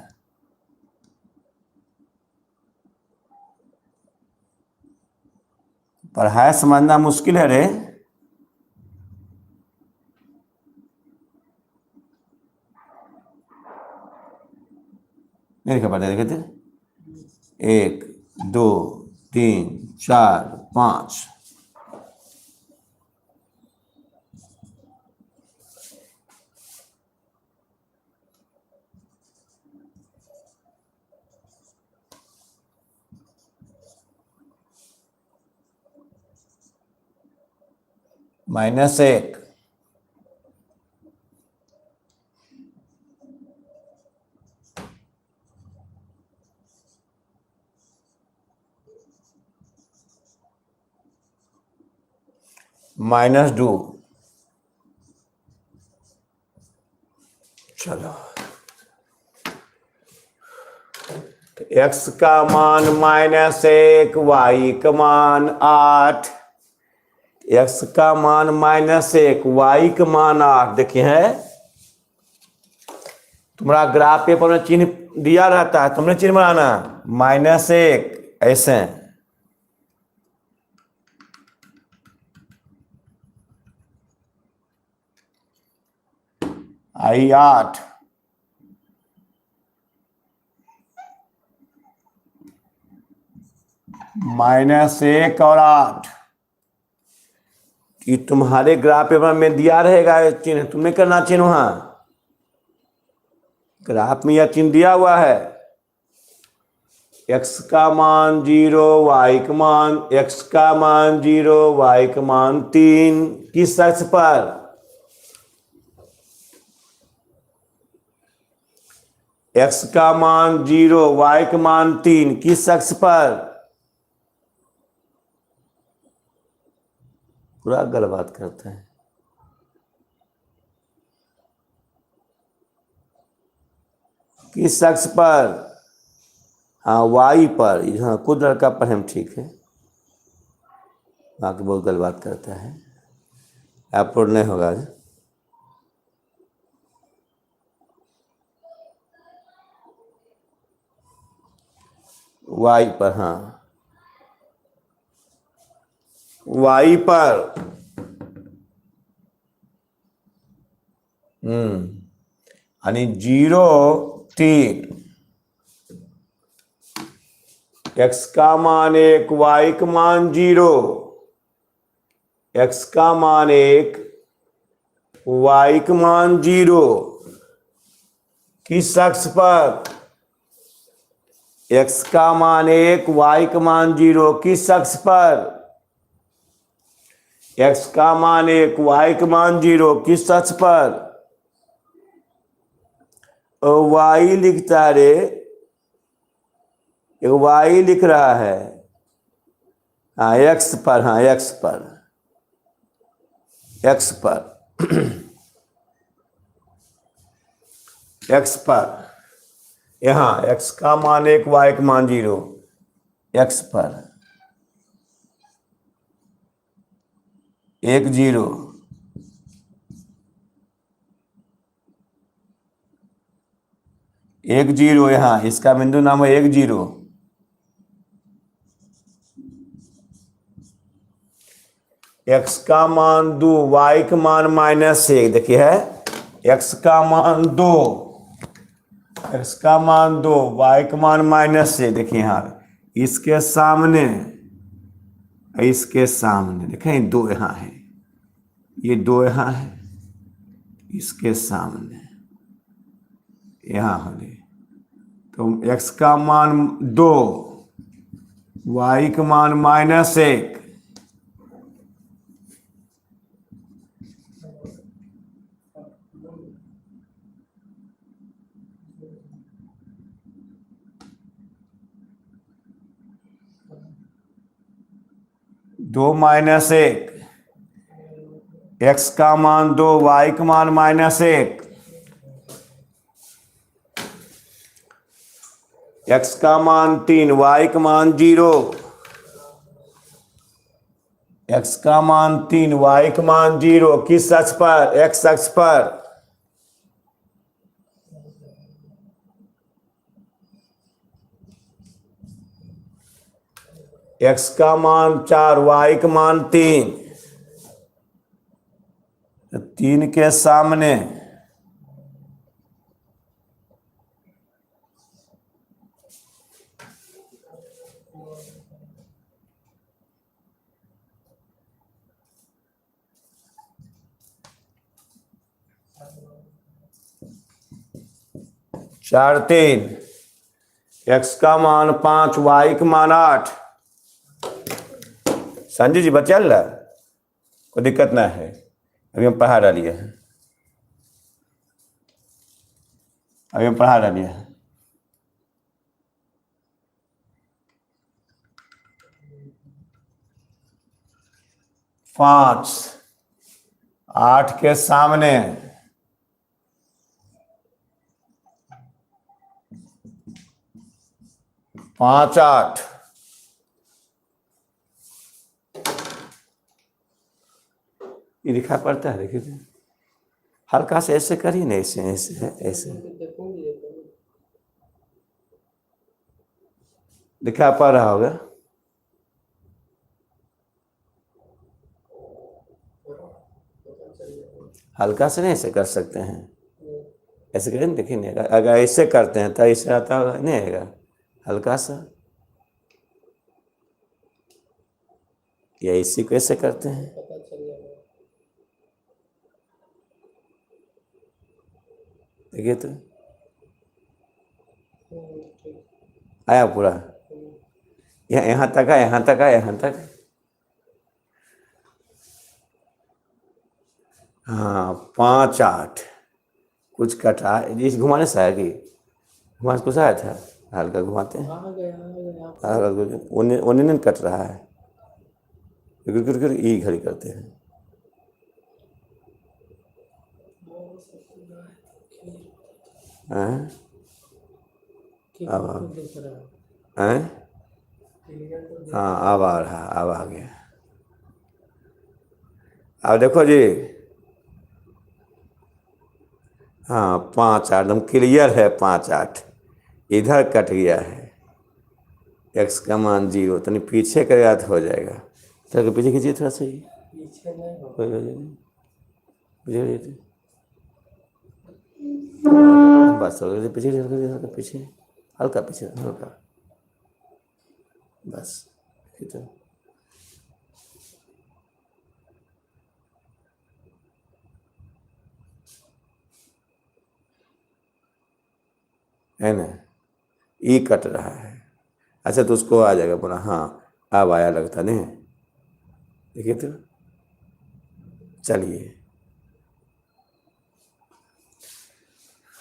पढ़ाया समझना मुश्किल है रे। नहीं लिखा पढ़ते, देखे थे 1, 2, 3, 4, 5। -1, -2। चलो, x का मान -1, y का मान 8, x का मान -1, y का मान 8। देखिए है, तुम्हारा ग्राफ पेपर में चिन्ह दिया रहता है, तुमने चिन्ह बनाना -1 ऐसे। आई 8, -1 और 8। कि तुम्हारे ग्राफ पेपर में दिया रहेगा ये चिन्ह, तुमने करना चिन्ह वहां ग्राफ में, यह चिन्ह दिया हुआ है। x का मान 0, y का मान, x का मान 0, y का मान 3। किस अक्ष पर? x का मान 0, y का मान 3। किस अक्ष पर? पूरा गलत बात करते हैं। किस अक्ष पर? हाँ वाई पर, हाँ खुद लड़का पर हम ठीक है, बाकी बहुत गलत बात करता है। अपलोड नहीं होगा आज। वाई पर, हाँ वाई पर। यानी 0 3, एक्स का मान 1, वाई का मान 0, एक्स का मान 1, वाई का मान 0, किस अक्ष पर? एक्स का मान 1, वाई का मान 0, किस अक्ष पर? एक्स का मान 1, वाई का मान 0, किस अक्ष पर? वाई लिखता रे, एक वाई लिख रहा है। हाँ एक्स पर, हाँ एक्स पर, एक्स पर एक्स पर, यहाँ एक्स का मान 1, वाई का मान 0, एक्स पर 1 0, एक 0, यहाँ इसका बिंदु नाम है 1 0। एक्स का मान 2, वाई का मान -1, देखिए है एक्स का मान 2, एक्स का मान 2, वाई का मान -1, देखिए यहाँ इसके सामने, इसके सामने देखें 2 यहाँ है, ये 2 यहाँ है, इसके सामने यहाँ होने, तो एक्स का मान 2, वाई का मान -1, दो -1, एक्स का मान 2, वाई का मान -1, एक्स का मान 3, वाई का मान 0, एक्स का मान 3, वाई का मान 0, किस अक्ष पर? एक्स अक्ष पर। एक्स का मान 4, वाई का मान 3, 3 के सामने चार 3, एक्स का मान 5, वाई का मान 8। संजय जी बचा ला, कोई दिक्कत ना है, अभी हम पढ़ा डालिए हैं, अभी हम पढ़ा डालिए हैं। पाँच 8 के सामने 5 8, ये दिखा पड़ता है, देखिए हल्का से ऐसे करिए ना, ऐसे ऐसे ऐसे दिखा पा रहा होगा। हल्का से नहीं ऐसे कर सकते हैं, ऐसे करें ना, देखिए नहीं, अगर ऐसे करते हैं तो ऐसे आता होगा, नहीं आएगा, हल्का सा, या इसी को ऐसे करते हैं, देखिए तो आया पूरा, यहाँ तक है, यहाँ तक है, यहाँ तक। हाँ 5 8 कुछ कट रहा है, जिस घुमाने से आया कि घुमाने से कुछ आया था, हल्का घुमाते हैं, उन्हें नहीं कट रहा है, ये घड़ी करते हैं। हाँ? अब हैं? क्लियर तो हाँ अब आ रहा, अब आ गया। अब देखो जी, हाँ 5 8 एकदम क्लियर है, 5 8 इधर कट गया है। x का मान 0, तो नहीं पीछे करेगा तो हो जाएगा। थोड़ा पीछे खींचिए थोड़ा सा ही, पीछे नहीं हो। कोई वजह नहीं, पीछे बस हो गया, पीछे हल्का पीछे, हल्का पीछे, हल्का बस तो है ना, ई कट रहा है। अच्छा तो उसको आ जाएगा बोला, हाँ अब आया लगता नहीं, देखिए तो चलिए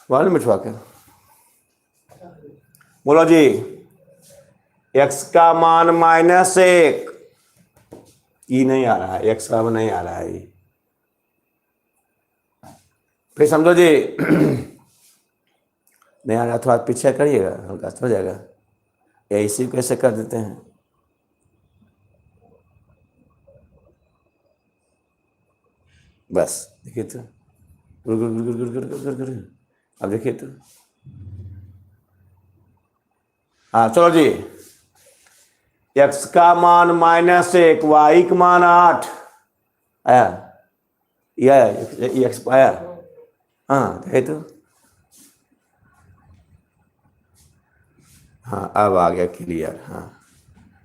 वाले मिठवा के बोलो जी, x का मान -1, ई नहीं आ रहा है, x का मान नहीं आ रहा है, फिर समझो जी नहीं आ रहा, थोड़ा पीछे करिएगा, हल्का हो जाएगा, या इसी कैसे कर देते हैं। बस देखिए तो, अब देखिए तो, हाँ चलो जी, x का मान -1, y का मान 8 आया, यह x आया, हाँ देखिए तो, हाँ अब आ गया क्लियर। हाँ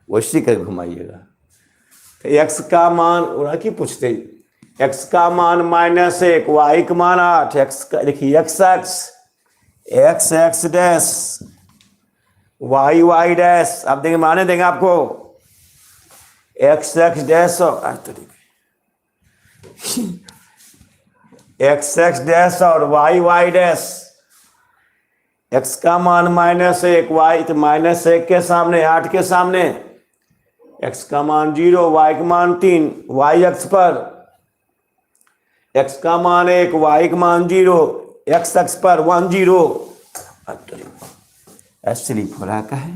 वैसी कर घुमाइएगा, तो x का मान उड़ा की पूछते, x का मान -1, y का मान 8, x का देखिए x डैश y डैश, आप देंगे माने देंगे आपको, x डैश और x डैश और y डैश, x का मान -1, y तो -1 के सामने 8 के सामने, x का मान 0, y का मान 3, y अक्ष पर x का मान 1, y का मान 0, x अक्ष पर 1 0, स्लिप हो रहा है,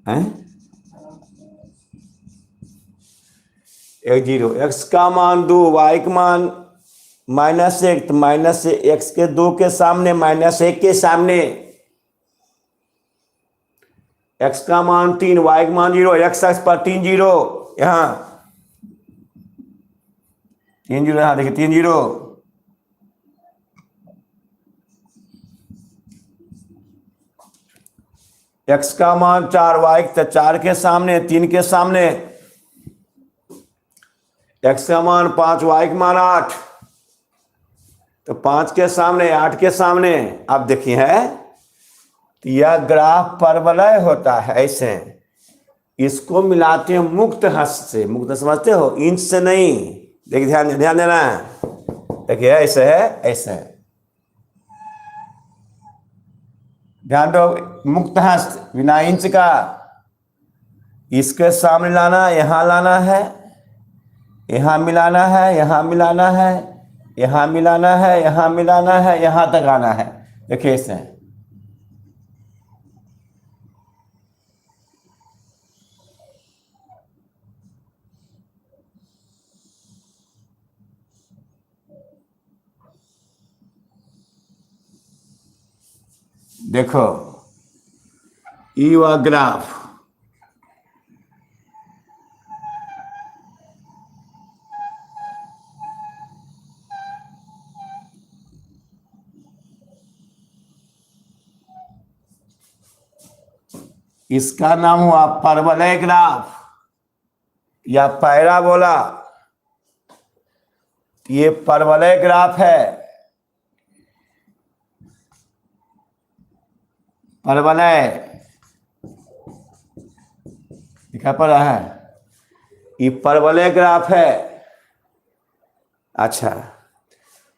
हैं? 1 0, x का मान 2, y का मान -1, तो -x के 2 के सामने, -1 के सामने, x का मान 3, y का मान 0, x अक्ष पर 3 0, यहाँ 3 0, यहाँ देखिए 3 0, x का मान 4, y तो 4 के सामने, 3 के सामने, x का मान 5, y का मान 8, तो 5 के सामने 8 के सामने। आप देखिए है, तो यह ग्राफ परवलय होता है ऐसे, इसको मिलाते हैं मुक्त हस्त से, मुक्त समझते हो, इंच से नहीं, देखिए ध्यान देना, देखिए ऐसे है, ऐसे है, ध्यान दो, मुक्त हस्त बिना इंच का, इसके सामने लाना, यहां लाना है, यहां मिलाना है, यहां मिलाना है, यहां मिलाना है, यहां मिलाना है, यहां तक आना है, देखिए ऐसे है। देखो ई हुआ ग्राफ, इसका नाम हुआ परवलय ग्राफ या पैराबोला, ये परवलय ग्राफ है, परवलय दिखा पड़ रहा है, ये परवलय ग्राफ है। अच्छा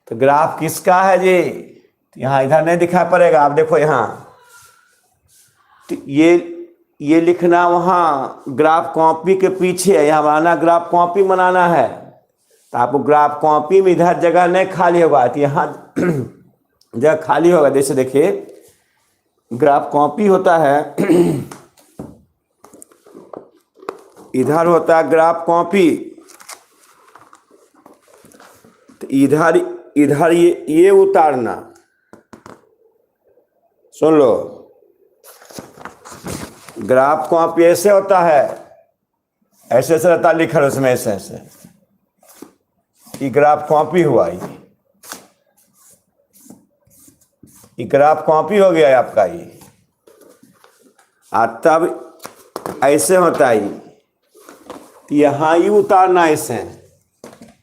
तो ग्राफ किसका है जी, यहाँ इधर नहीं दिखा पड़ेगा, आप देखो यहाँ, तो ये लिखना वहाँ ग्राफ कॉपी के पीछे है, यहाँ बनाना ग्राफ कॉपी बनाना है, तो आपको ग्राफ कॉपी में इधर जगह नहीं खाली होगा, तो यहाँ जगह खाली होगा, जैसे देखिए ग्राफ कॉपी होता है इधर होता है ग्राफ कॉपी, तो इधर इधर ये उतारना। सुन लो, ग्राफ कॉपी ऐसे होता है, ऐसे ऐसे रहता लिखा है उसमें, ऐसे ऐसे। ये ग्राफ कॉपी हुआ, ये ग्राफ कॉपी हो गया आपका ये। तब ऐसे होता है, यहाँ ही उतारना ऐसे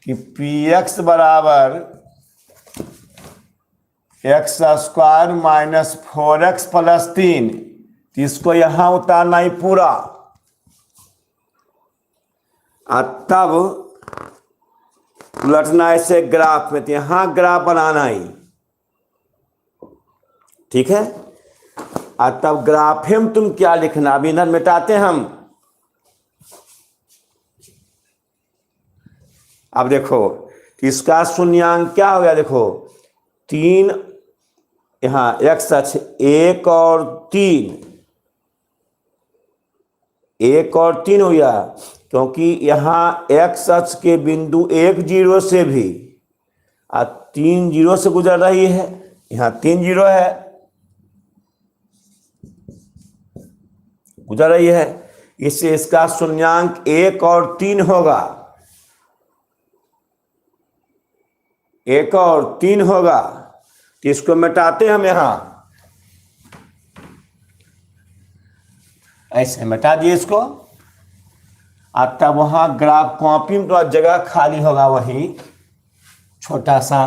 कि पी एक्स बराबर X square minus 4x plus 3, तो इसको यहाँ उतारना ही पूरा। तब उलटना ऐसे ग्राफ में, तो यहाँ ग्राफ बनाना ही, ठीक है। तब ग्राफे में तुम क्या लिखना, अभी इधर मिटाते हम। अब देखो इसका शून्यांक क्या हो गया, देखो 3, यहाँ x अक्ष 1 और 3, 1 और 3 हो गया, क्योंकि यहाँ x अक्ष के बिंदु 1 0 से भी 3 0 से गुजर रही है, यहाँ 3 0 है, गुजर रही है, इससे इसका शून्यांक 1 और 3 होगा, 1 और 3 होगा। तो इसको मिटाते हम, यहाँ ऐसे मिटा दिए इसको। अब तब वहां ग्राफ कॉपी में तो जगह खाली होगा, वही छोटा सा।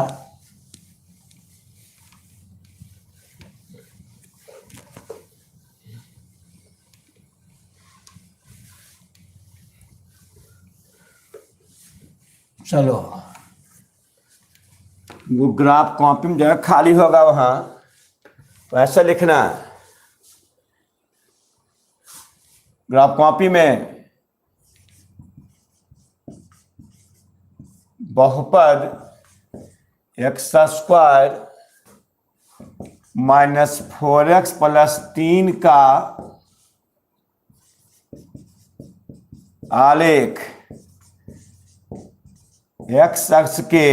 चलो, वो ग्राफ कॉपी में जगह खाली होगा वहां, तो ऐसा लिखना है ग्राफ कॉपी में बहुपद x square minus 4x plus 3 का आलेख एक्स अक्ष के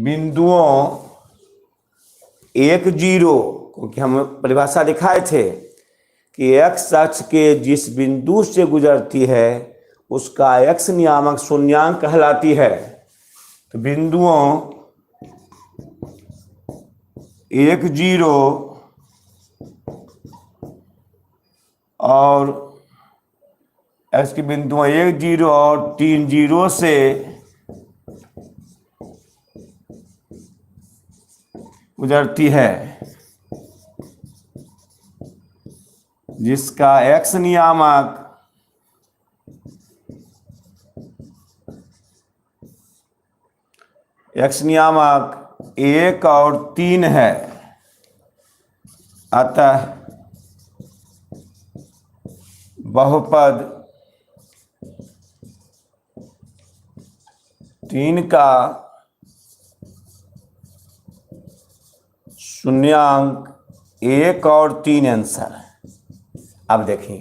बिंदुओं 1 0, क्योंकि हम परिभाषा दिखाए थे कि एक्स अक्ष के जिस बिंदु से गुजरती है उसका एक्स नियामक शून्यांक कहलाती है। तो बिंदुओं 1 0 और एक्स के बिंदुओं 1 0 और 3 0 से गुजरती है, जिसका एक्स नियामक एक्स नियामक 1 और 3 है। अतः बहुपद 3 का शून्यांक 1 और 3 आंसर। अब देखिए,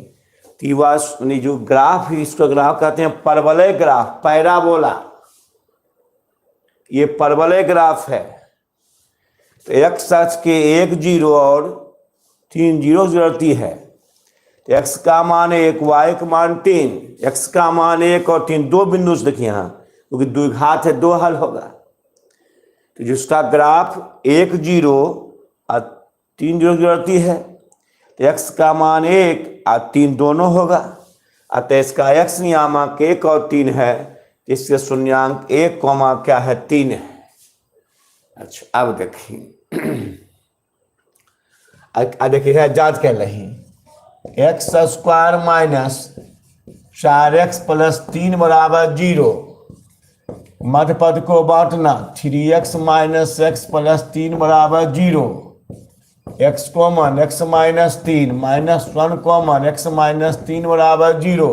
जो ग्राफ है इसको ग्राफ कहते हैं परवलय ग्राफ, पैराबोला। ये परवलय ग्राफ है। तो एक्स अक्ष के 1 0 और 3 0 गुजरती है, तो एक्स का मान 1, वाई का मान 3, एक्स का मान 1 और 3, 2 बिंदु से देखिए यहाँ, क्योंकि द्विघात है, 2 हल होगा। तो जिसका ग्राफ 1 0 और 3 0 गुजरती है, तो एक्स का मान 1 और 3 दोनों होगा। अतः इसका एक्स नियामक 1 और 3 है, इसके शून्यांक 1 क्या है, 3 है। अच्छा, अब देखिए जांच कर रही, x square minus 4x plus 3 बराबर 0, मध्य पद को बांटना, 3x माइनस एक्स प्लस 3 बराबर 0, x common x minus 3 minus 1 common x minus 3 बराबर 0,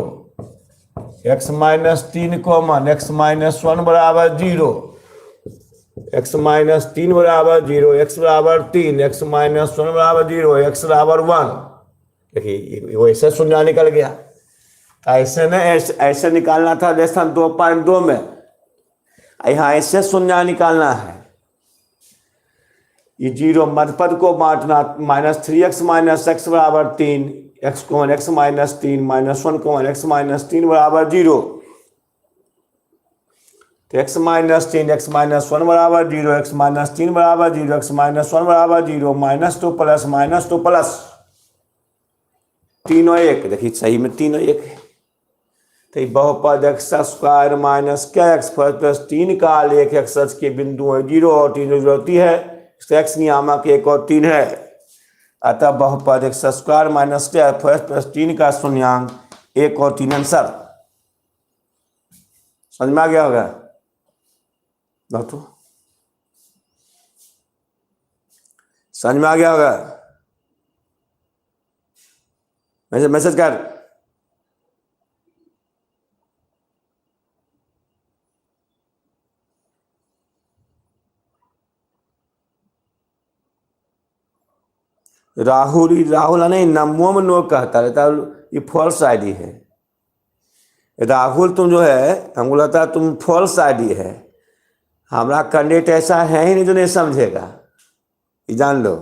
x minus 3 common x minus 1 बराबर 0, x माइनस 3 बराबर 0, x बराबर 3, x माइनस 1 बराबर 0, x बराबर 1। देखिए वो ऐसे शून्य निकल गया। ऐसे में ऐसे निकालना था लेसन 2.2 में, यहाँ ऐसे शून्य निकालना है। ये 0 मध्यपद को बांटना, -3x माइनस x बराबर 3, x को x माइनस 3 -1 को x माइनस 3 बराबर 0। तो x माइनस 3 x माइनस 1 बराबर 0, x माइनस 3 बराबर 0, x माइनस 1 बराबर 0, -2 प्लस तीनों एक। देखिए सही में तीनों एक है। तो बहुपद एक्स स्क्वायर माइनस क्या एक्स प्लस 3 का आलेख एक्स के बिंदु 0 और 3 होती है, एक्स नियामक 1 और 3 है। अतः बहुपद एक्स स्क्वायर माइनस क्या प्लस 3 का शून्यांक 1 और 3 आंसर। समझ में आ गया होगा दोस्तों? समझ में आ गया होगा? मैसेज कर। राहुल नहीं, नमो में नो कहता रहता, ये फॉल्स आईडी है। राहुल तुम जो है, हमको लगता है तुम फॉल्स आईडी है। हमारा कैंडिडेट ऐसा है ही नहीं जो नहीं समझेगा, ये जान लो।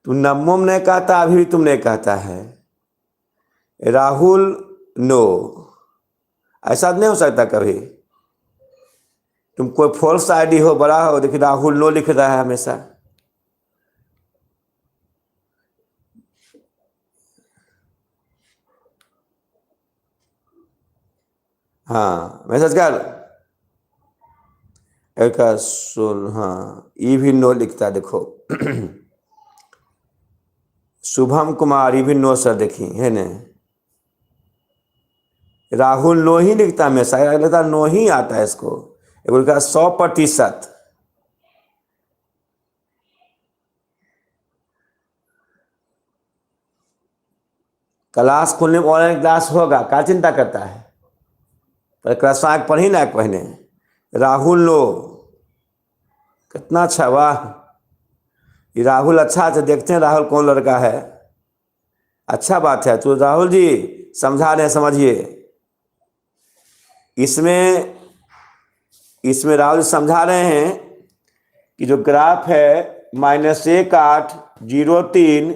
तुम नमो में नहीं कहता, अभी भी तुम नहीं कहता है। राहुल नो, ऐसा नहीं हो सकता कभी। तुम कोई फॉल्स आईडी हो, बड़ा हो, देखिए राहुल नो लिख रहा है हमेशा। हाँ मैसेज कर एक सुन। हाँ ये भी नो लिखता है, देखो। शुभम कुमार ये भी नो सर, देखिए है न। राहुल नो ही लिखता हमेशा, लगता नो ही आता है इसको। एक 100%। क्लास खुलने में ऑनलाइन क्लास होगा, क्या चिंता करता है? पर क्लास पढ़ी ना पहने। राहुल नो, कितना अच्छा, वाह। ये राहुल अच्छा है, देखते हैं राहुल कौन लड़का है। अच्छा बात है। तो राहुल जी समझा रहे हैं, समझिए। इसमें राहुल समझा रहे हैं कि जो ग्राफ है -1 8 0 3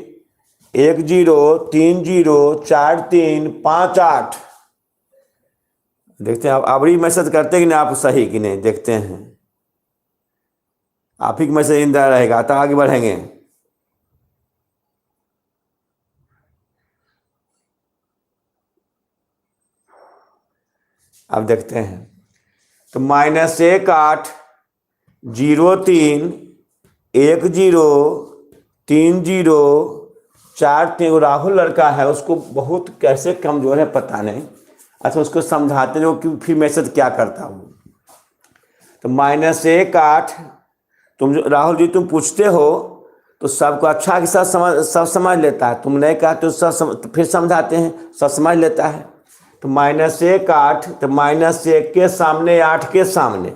1 0 3 0 4 3 5 8। देखते हैं आप ही मैसेज करते हैं कि नहीं, आप सही कि नहीं, देखते हैं। आप ही का मैसेज इंदा रहेगा, तो आगे बढ़ेंगे। अब देखते हैं। तो -1 8 0 3 1 0 3 0 4 3। राहुल लड़का है, उसको बहुत कैसे कमजोर है पता नहीं। अच्छा उसको समझाते हो कि फिर मैसेज क्या करता हूँ। तो -1 8, तुम जो राहुल जी तुम पूछते हो तो सबको अच्छा के साथ सब समझ लेता है। तुम नहीं कहते तो सब फिर समझाते हैं, सब समझ लेता है। तो -1 8, तो -1 के सामने 8 के सामने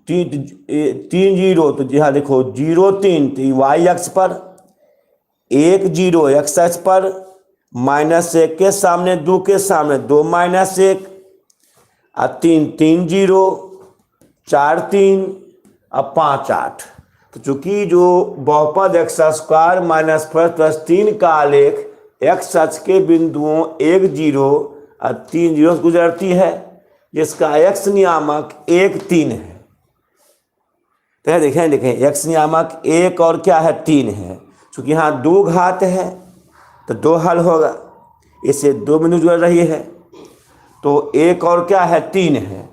3 0। तो जी हाँ देखो 0 3, तो वाई अक्ष पर 1 0 एक्स अक्ष पर, -1 के सामने 2 के सामने 2 -1 और 3 3 0 4 3 और 5 8। तो चूंकि जो बहुपद एक्स स्क्वायर माइनस प्लस 3 का आलेख एक्स अक्ष के बिंदुओं 1 0 और 3 0 से गुजरती है, जिसका एक्स नियामक 1 3 है। तो देखें एक्स नियामक 1 और क्या है 3 है। चूंकि यहाँ 2 घात है तो 2 हल होगा, इससे 2 बिंदु जुड़ रही है। तो 1 और क्या है 3 है,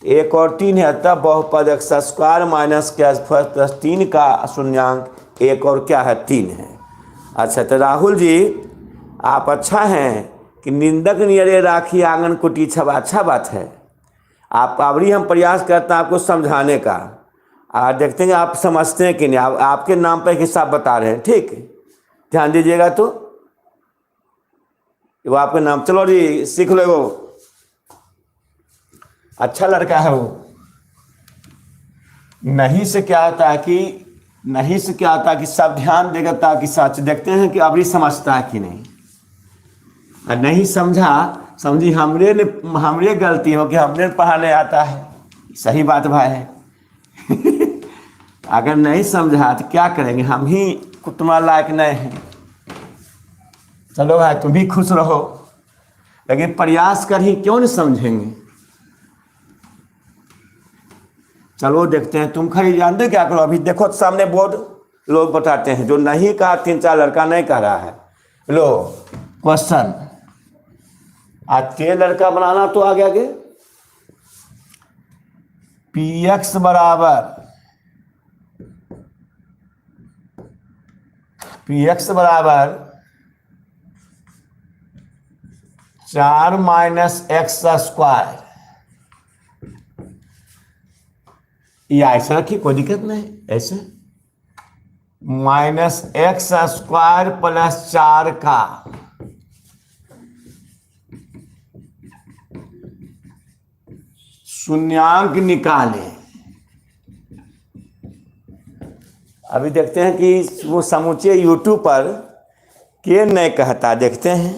1 और 3 है। तब बहुपद एक्स स्क्वायर माइनस क्या प्लस 3 का शून्यांक 1 और क्या है 3 है। अच्छा तो राहुल जी आप अच्छा हैं कि निंदक नियरे राखी आंगन कुटी छबा, अच्छा बात है। आप अभी हम प्रयास करते हैं आपको समझाने का, और देखते हैं आप समझते हैं कि नहीं। आपके नाम पर एक हिसाब बता रहे हैं, ठीक, ध्यान दीजिएगा। तो वो आपके नाम, चलो जी सीख लो। अच्छा लड़का है वो। नहीं से क्या होता है कि सब ध्यान देगा ताकि सच देखते हैं कि अभी समझता है कि नहीं। और नहीं समझी हमरे गलती हो कि हमने पढ़ाने आता है। सही बात भाई है। अगर नहीं समझा तो क्या करेंगे, हम ही तुम्हारा लायक नहीं हैं। चलो भाई तुम भी खुश रहो, लेकिन प्रयास कर ही क्यों नहीं समझेंगे। चलो देखते हैं। तुम खाली जानते क्या करो, अभी देखो सामने बोर्ड, लोग बताते हैं। जो नहीं कहा 3-4 लड़का नहीं कह रहा है। लो क्वेश्चन आज के लड़का बनाना तो आगे आगे। px बराबर 4 - x²। ये ऐसा रखिए, कोई दिक्कत नहीं। ऐसे -x² + 4 का शून्यांक निकाले। अभी देखते हैं कि वो समूचे यूट्यूब पर के नहीं कहता, देखते हैं।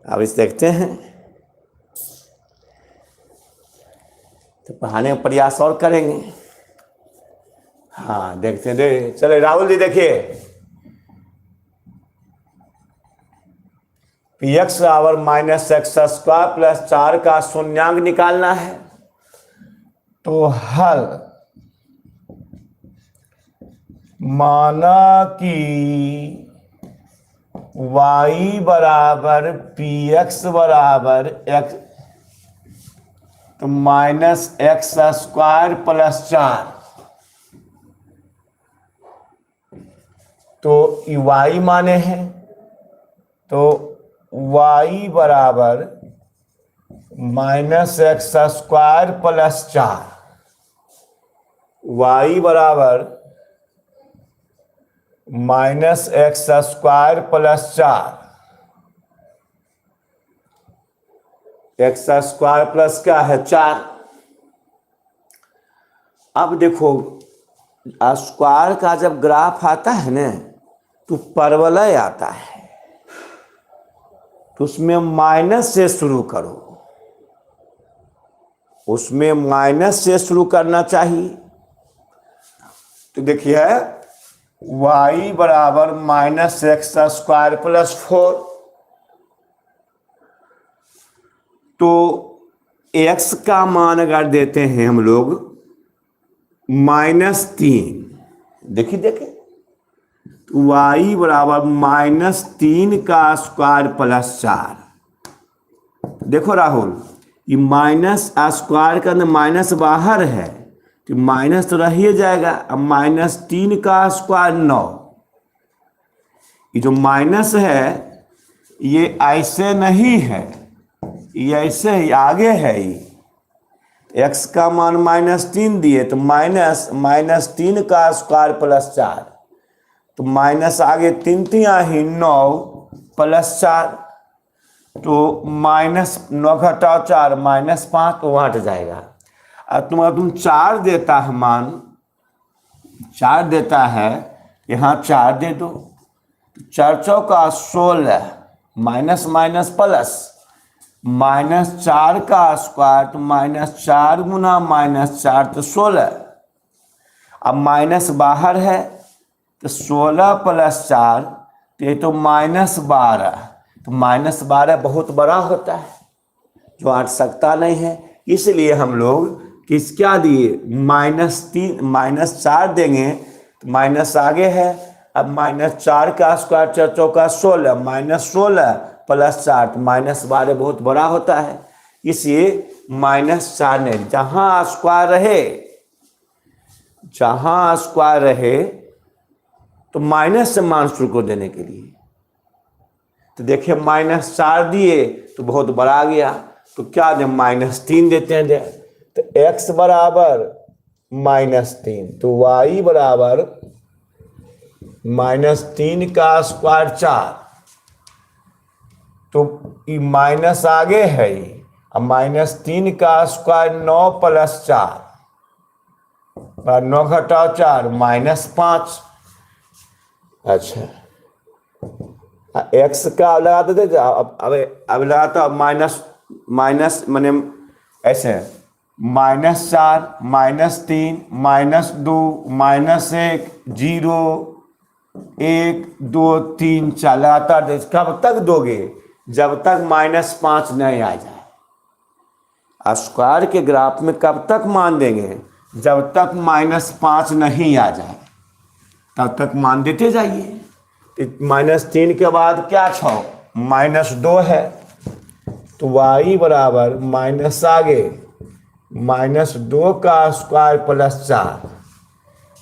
अब इस देखते हैं तो पढ़ाने का प्रयास और करेंगे। हाँ देखते हैं। चले राहुल जी देखिए, px बराबर -x² + 4 का शून्यांक निकालना है। तो हल माना कि y बराबर px बराबर x, तो -x² + 4। तो y माने हैं, तो y बराबर -x² + 4। y बराबर -x² + 4। x² प्लस क्या है 4। अब देखो स्क्वायर का जब ग्राफ आता है ना तो परवलय आता है, तो उसमें माइनस से शुरू करो, उसमें माइनस से शुरू करना चाहिए। तो देखिए y बराबर -x² + 4। तो x का मान अगर देते हैं हम लोग -3, देखिए तो y बराबर -3 का स्क्वायर + 4। देखो राहुल, ये -² का अंदर माइनस बाहर है तो माइनस तो रह ही जाएगा। अब -3 का स्क्वायर 9। ये जो माइनस है ये ऐसे नहीं है, ये ऐसे ही आगे है। ये x का मान -3 दिए तो -3 का स्क्वायर + 4, तो माइनस आगे 3 ही 9 + 4, तो -9 घटाओ 4 -5, तो हट जाएगा। अब तुम 4 देता है मान, 4 देता है, यहाँ 4 दे दो। 4 चौका 16, माइनस माइनस प्लस, -4 का स्क्वायर तो -4 गुना -4 तो 16। अब माइनस बाहर है तो 16 + 4 तो ये तो -12। तो -12 बहुत बड़ा होता है जो हट सकता नहीं है, इसलिए हम लोग क्या दिए -4 देंगे तो माइनस आगे है। अब -4 का स्क्वायर 4 चौका 16, -16 + 4 तो -12 बहुत बड़ा होता है, इसलिए -4 नहीं। जहाँ स्क्वायर रहे तो माइनस से मान शुरू को देने के लिए, तो देखिए -4 दिए तो बहुत बड़ा आ गया, तो क्या दे -3 देते हैं। तो x बराबर -3, तो y बराबर -3 का स्क्वायर 4, तो ये माइनस आगे है ये। अब -3 का स्क्वायर 9 + 4, 9 घटाओ 4 -5। अच्छा, एक्स का लगाते थे। अब लगाता माइनस माइनस मैंने ऐसे -4 -3 -2 -1 0 1 2 3 4 लगातार। कब तक दोगे? जब तक -5 नहीं आ जाए। स्क्वायर के ग्राफ में कब तक मान देंगे? जब तक -5 नहीं आ जाए तब तक मान देते जाइए। -3 के बाद क्या छो? -2 है, तो y बराबर माइनस आगे -2 का स्क्वायर +4,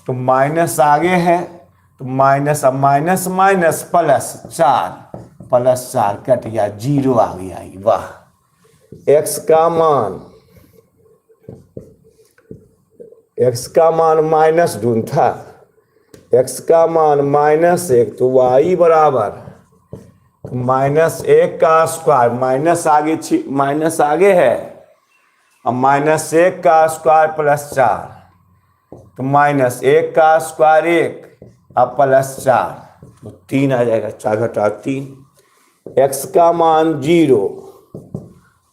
तो माइनस आगे है तो माइनस, अब माइनस माइनस +4 कट गया, 0 आ गया। वाह, x का मान माइनस ढूंढ था, x का मान -1, तो y बराबर -1 का स्क्वायर, माइनस आगे है, अब -1 का स्क्वायर +4, तो -1 का स्क्वायर 1, अब +4, तो 3 आ जाएगा। 4 घटा 3, x का मान 0।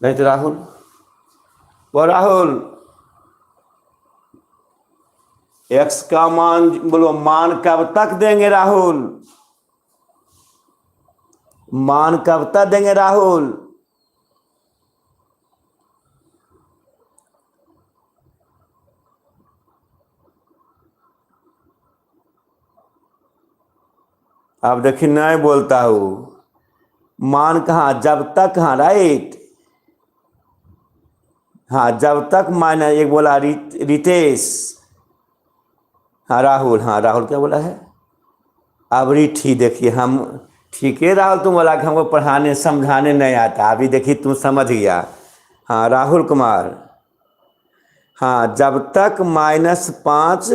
नहीं तो राहुल, वो राहुल, x का मान बोलो, मान कब तक देंगे राहुल? मान कब तक देंगे राहुल? अब देखिए, नहीं बोलता हूँ मान कहाँ, जब तक, हाँ राइट, हाँ जब तक -1 बोला रितेश। हाँ राहुल, हाँ राहुल क्या बोला है? अबरी ठीक, देखिए हम ठीक है राहुल, तुम बोला कि हमको पढ़ाने समझाने नहीं आता, अभी देखिए तुम समझ गया। हाँ राहुल कुमार, हाँ जब तक -5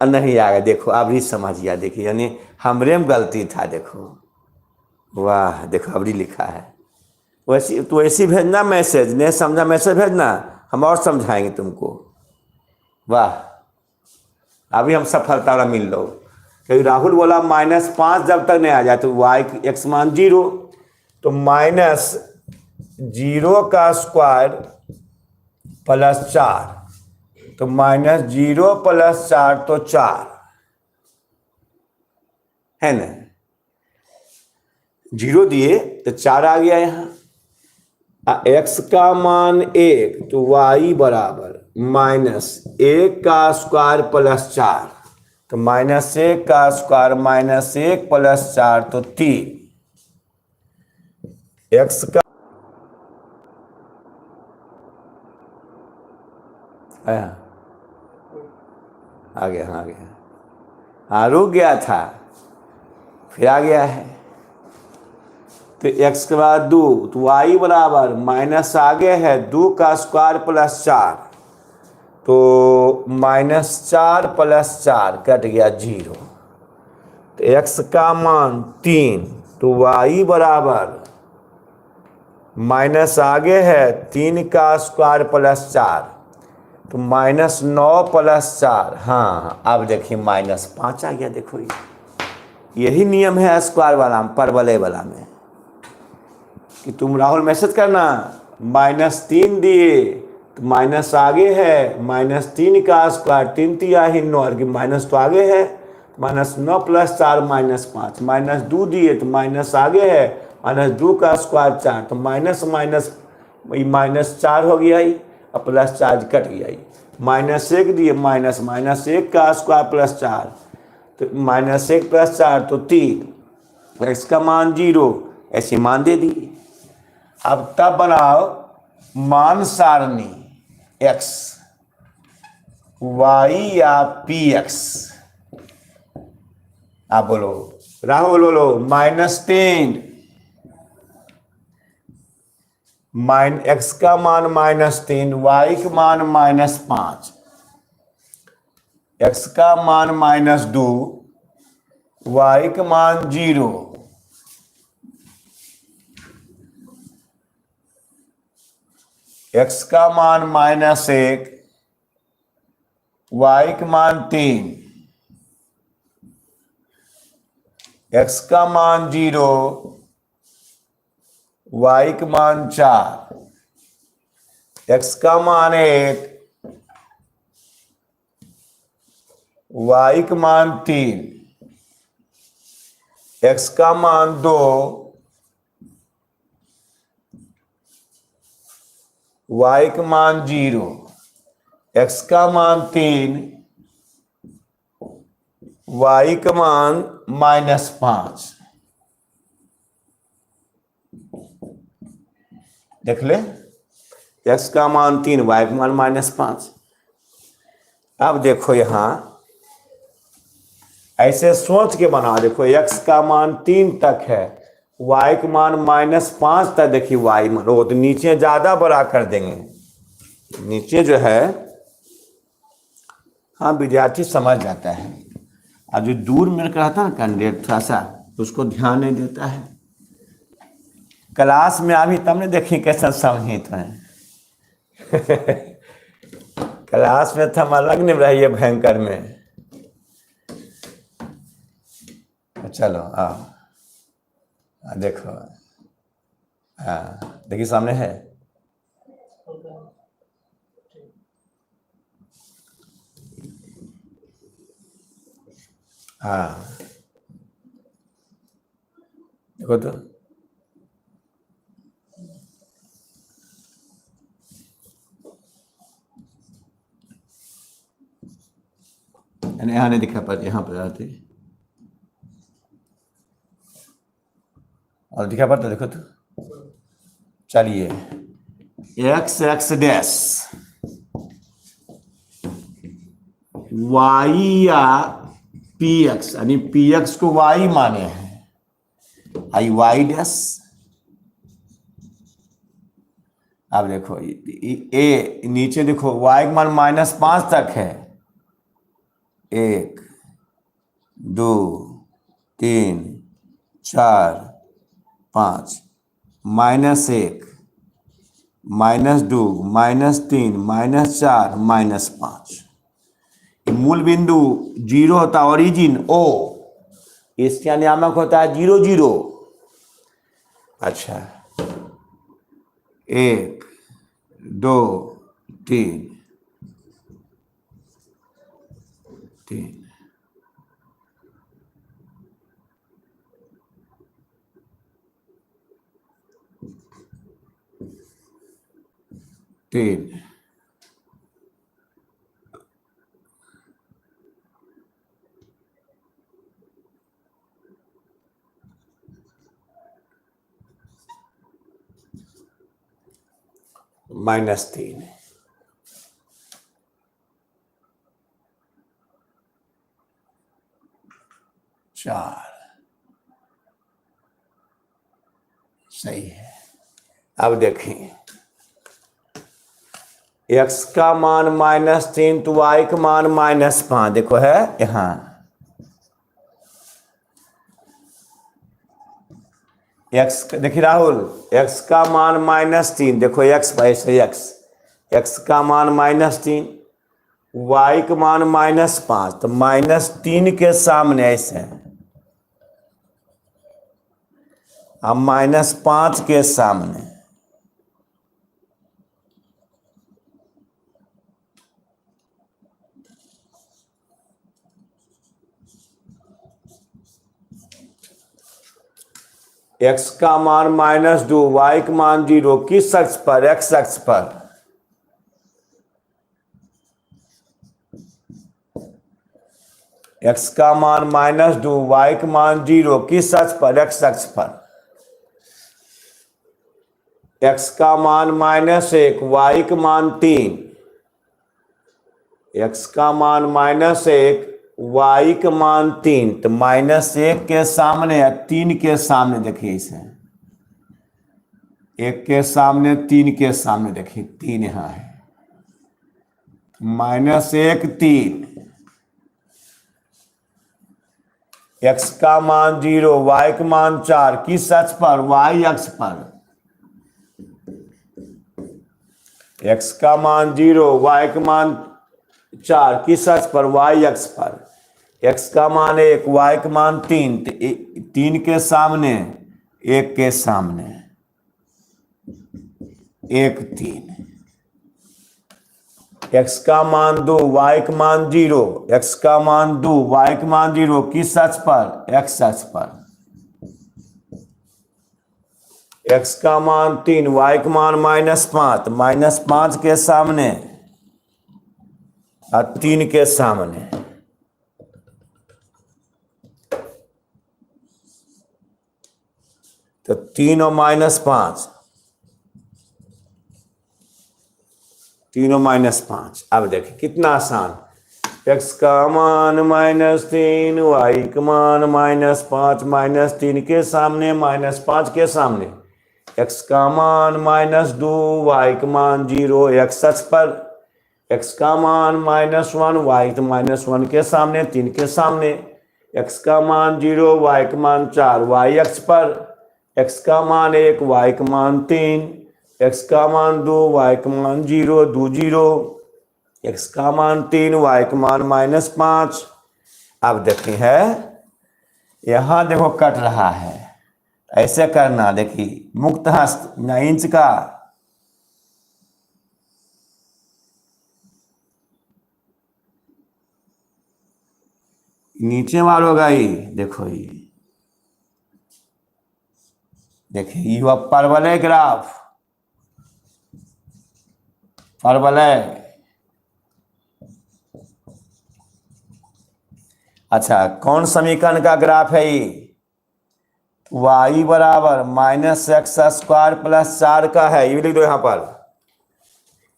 नहीं आएगा। देखो अबरी समझ गया, देखिए यानी हमरे में गलती था। देखो वाह, देखो अबरी लिखा है। वैसी तो ऐसी भेजना मैसेज, नहीं समझा मैसेज भेजना, हम और समझाएंगे तुमको। वाह, अभी हम सफलता वाला मिल लो। क्योंकि राहुल बोला -5 जब तक नहीं आ जाए तो y x मान 0, तो -0 का स्क्वायर +4, तो -0 + 4 तो 4 है ना। 0 दिए तो 4 आ गया यहाँ। x का मान 1, तो y बराबर -1 का स्क्वायर +4, तो -1 का स्क्वायर -1 + 4 तो 3। x का आ गया, हाँ आ गया, हाँ रुक गया था, फिर आ गया है। तो x के बाद 2, तो y बराबर माइनस आगे है 2 का स्क्वायर +4, तो -4 + 4 कट गया 0। तो x का मान 3, तो y बराबर माइनस आगे है 3 का स्क्वायर +4, तो -9 + 4, हाँ अब देखिए -5 आ गया। देखो यही नियम है स्क्वायर वाला में, परवलय वाला में, कि तुम राहुल मैसेज करना -3 दिए तो माइनस आगे है, -3 का स्क्वायर 3 तिया ही 9, कि माइनस तो आगे है, -9 + 4 -5, -2 दिए तो माइनस आगे है, -2 का स्क्वायर 4, तो माइनस -4 हो गया ही, और +4 कट गया ही। -1 दिए, -1 का स्क्वायर +4, तो -1 + 4 तो 3, x का मान 0, ऐसे मान दे दिए। अब तब बनाओ मान सारणी x, y या px। आप बोलो राहुल, बोलो -10, x का मान -3, y का मान -5, x का मान -2, y का मान 0, x का मान -1, y का मान 3, x का मान 0, y का मान 4, x का मान 1, y का मान 3, x का मान 2, y का मान 0, x का मान 3, y का मान -5। देख ले, x का मान 3, y का मान -5। अब देखो यहां ऐसे सोच के बना, देखो x का मान 3 तक है, y का मान -5 तक। देखिए y मान वो तो नीचे ज्यादा बड़ा कर देंगे, नीचे जो है, हाँ विद्यार्थी समझ जाता है। अब जो दूर में रहता है ना कैंडिडेट, थोड़ा सा उसको ध्यान नहीं देता है। क्लास में अभी तब ने देखी कैसे समझी तो है क्लास में तो हम अलग नहीं रहिए भयंकर में। चलो देखो, हाँ देखिए सामने है। हाँ देखो तो, यहाँ नहीं दिखा पाते, यहाँ पर आते और दिखा पाता। देखो तो, चलिए x डैश y या px, यानी px को y माने हैं, आई y डैश। अब देखो ए नीचे देखो, y का मान -5 तक है, 1 2 3 4 5, -1 -2 -3 -4 -5। मूल बिंदु 0 होता है, ओरिजिन O, इसका नियामक होता है 0 0। अच्छा 1 2 3 3 3 -3 4। सही है। अब देखें, x का मान -3 तो y का मान -5। देखो है यहाँ, x देखिए राहुल, x का मान -3, देखो x ऐसे x का मान -3, y का मान -5, तो -3 के सामने ऐसे, अब -5 के सामने x का मान -2, y का मान 0, किस अक्ष पर? x अक्ष पर। x का मान -2, y का मान 0, किस अक्ष पर? x अक्ष पर। x का मान -1, y का मान 3, x का मान -1, y का मान 3, तो -1 के सामने या 3 के सामने देखिए इसे, 1 के सामने 3 के सामने देखिए, 3 यहाँ है, -1 3, x का मान 0, y का मान 4, किस अक्ष पर? y अक्ष पर। x का मान 0, y का मान 4, किस अक्ष पर? y अक्ष पर। x का मान 1, y का मान 3, 3 के सामने 1 के सामने 1 3। x का मान 2, y का मान 0, x का मान 2, y का मान 0, किस अक्ष पर? x अक्ष पर। x का मान 3, y का मान -5, -5 के सामने और 3 के सामने। तो 3 और -5, 3 और -5। अब देखिए कितना आसान। x का मान -3, y का मान -5, -3 के सामने, -5 के सामने। x का मान -2, y का मान 0, x अक्ष पर। x का मान -1, y तो -1 के सामने, 3 के सामने। x का मान 0, y का मान 4, y अक्ष पर। x का मान 1, y का मान 3, x का मान 2, y का मान 0, 2 0। x का मान 3, y का मान -5। अब देखते हैं, यहां देखो कट रहा है, ऐसे करना। देखिए मुक्त हस्त ना इंच का, नीचे मारोगा ही। देखो ये देखिए, ये परवलय ग्राफ, परवलय। अच्छा, कौन समीकरण का ग्राफ है ये? y बराबर -x² + 4 का है। ये लिख दो यहां पर।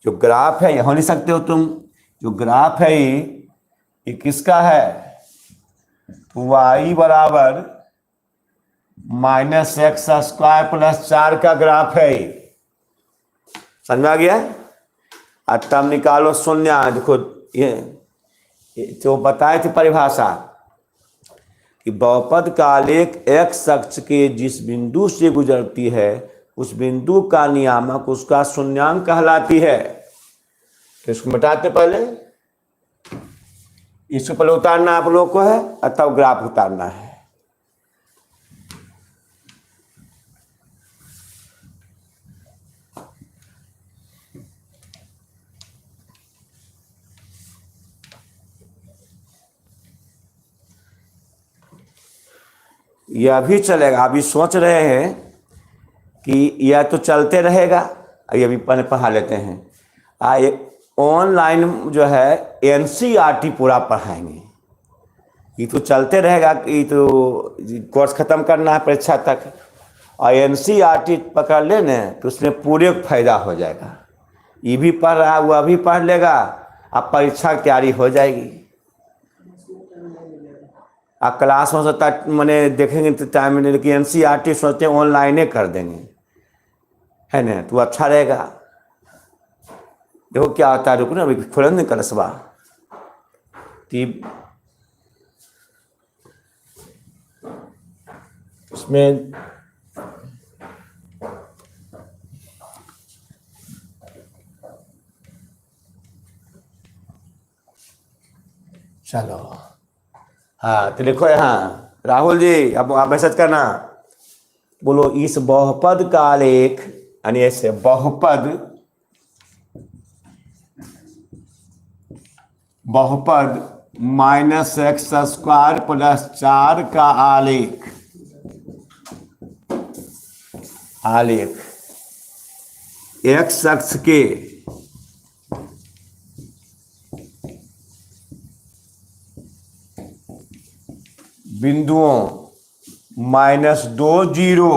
जो ग्राफ है, यहां लिख सकते हो तुम। जो ग्राफ है ये किसका है? y बराबर -x² + 4 का ग्राफ है। समझ में आ गया? अब तब निकालो शून्य। देखो ये जो बताए थे परिभाषा कि बहुपद का आलेख x अक्ष के जिस बिंदु से गुजरती है उस बिंदु का नियामक उसका शून्यांक कहलाती है। तो इसको बताते पहले, इसको पहले उतारना आप लोगों को है, तब ग्राफ उतारना है। यह अभी चलेगा। अभी सोच रहे हैं कि यह तो चलते रहेगा। ये भी पहले पढ़ा लेते हैं। ऑनलाइन जो है NCERT पूरा पढ़ाएंगे। ये तो चलते रहेगा, ये तो कोर्स खत्म करना है परीक्षा तक। और NCERT पकड़ लेने तो उसमें पूरे फायदा हो जाएगा। ये भी पढ़ रहा है, वह भी पढ़ लेगा, अब परीक्षा की तैयारी हो जाएगी। आप क्लास में सकता मैंने देखेंगे तो टाइम मिले, लेकिन NCERT सोचते हैं ऑनलाइने कर देंगे, है ना? तो अच्छा रहेगा। देखो क्या होता है, रुको ना, अभी खोलें नहीं कलसवा। उसमें चलो, हाँ तो देखो यहाँ राहुल जी, अब आप मैसेज करना, बोलो इस बहुपद का आलेख, यानी ऐसे बहुपद -x² + 4 का आलेख x अक्ष के बिंदुओं -2 0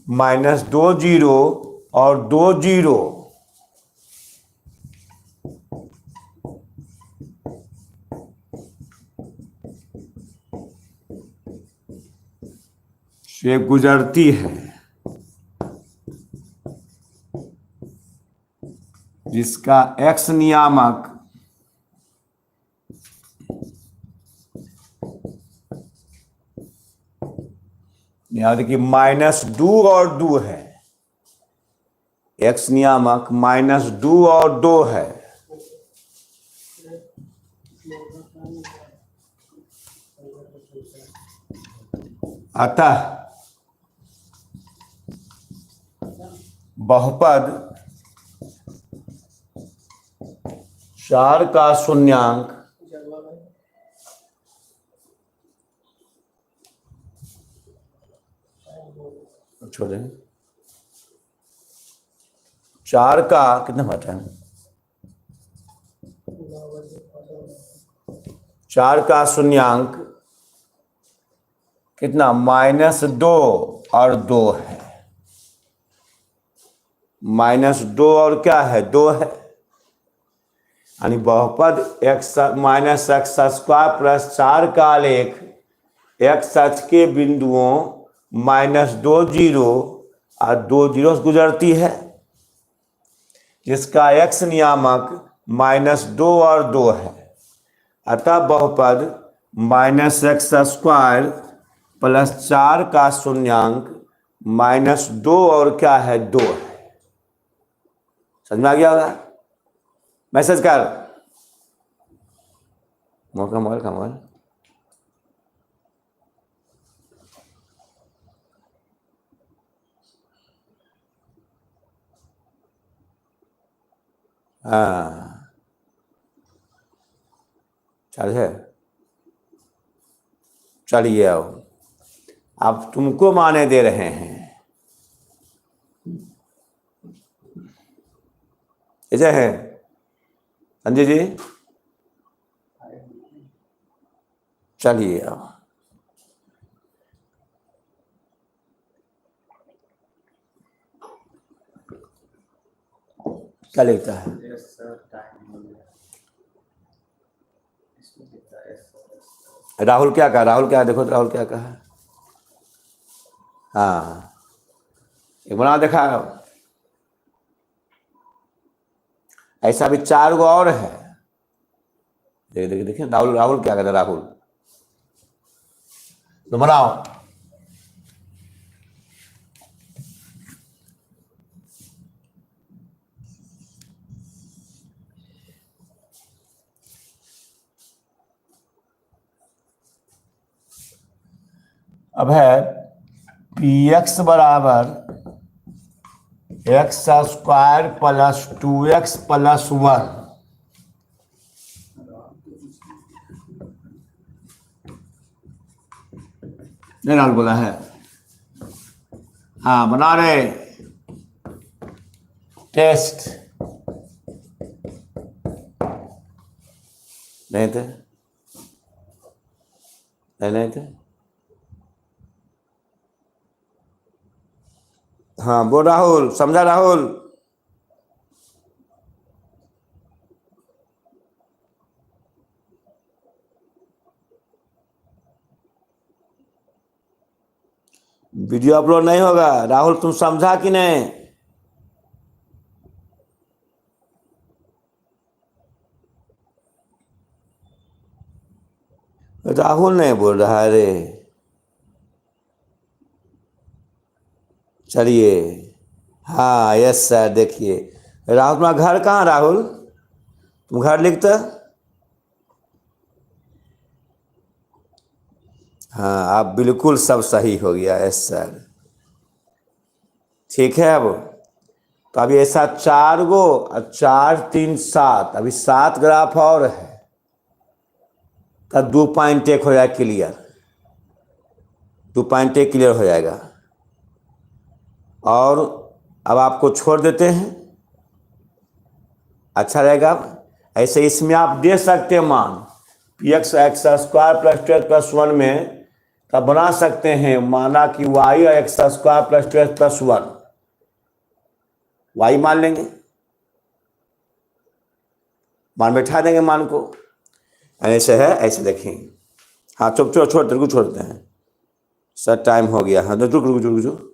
-2 0 और 2 0 से गुजरती है, जिसका x नियामक याद कि माइनस 2 और 2 है, x नियामक माइनस 2 और 2 है। अतः बहुपद 4 का शून्यांक छोड़े 4 का कितना बचा है, 4 का शून्यांक कितना माइनस 2 और 2 है। माइनस 2 और क्या है 2 है, यानी बहुपद x minus x square plus 4 का आलेख x अक्ष के बिंदुओं माइनस 2 जीरो और 2 जीरो से गुजरती है, जिसका x नियामक माइनस 2 और 2 है। अतः बहुपद माइनस एक्स स्क्वायर प्लस 4 का शून्यांक माइनस 2 और क्या है 2 है। समझ में आ गया होगा? मैसेज कर मौका मोबाइल का मोबाइल हाँ चल है, चलिए आओ, अब तुमको माने दे रहे हैं। ऐसे है संजय जी, चलिए आओ। क्या लिखता है? यस सर, टाइम हो गया। इसमें लिखता है यस सर। राहुल क्या कहा? राहुल क्या देखो, राहुल क्या कहा? हाँ एक बना देखा, ऐसा भी 4 गो और है। देखिए देखिए देखिए राहुल, राहुल क्या कहता है? राहुल तो बनाओ। अब है पी एक्स बराबर X square plus 2x plus 1। नहीं राहुल बोला है, हाँ बना रहे टेस्ट। नहीं थे, नहीं थे। हाँ बोल राहुल, समझा राहुल? वीडियो अपलोड नहीं होगा। राहुल तुम समझा कि नहीं? राहुल नहीं बोल रहा है रे। चलिए हाँ यस सर। देखिए राहुल तुम्हारा घर कहाँ? राहुल तुम घर लिखते? हाँ आप बिल्कुल सब सही हो गया। यस सर ठीक है। अब तो अभी ऐसा 4 गो और 4 3 7, अभी 7 ग्राफ और है, तब 2.1 हो जाएगा क्लियर। 2.1 क्लियर हो जाएगा। और अब आपको छोड़ देते हैं, अच्छा रहेगा। ऐसे इसमें आप दे सकते हैं मान P X X square plus 12 plus 1 में तब बना सकते हैं, माना कि Y X square plus 12 plus 1 Y मान लेंगे, मान बैठा देंगे मान को। ऐसे है, ऐसे देखें। हाँ चुप चुप छोड़ तेरे को छोड़ते हैं सर, टाइम हो गया। हाँ तो रुक रुक रुक रुक,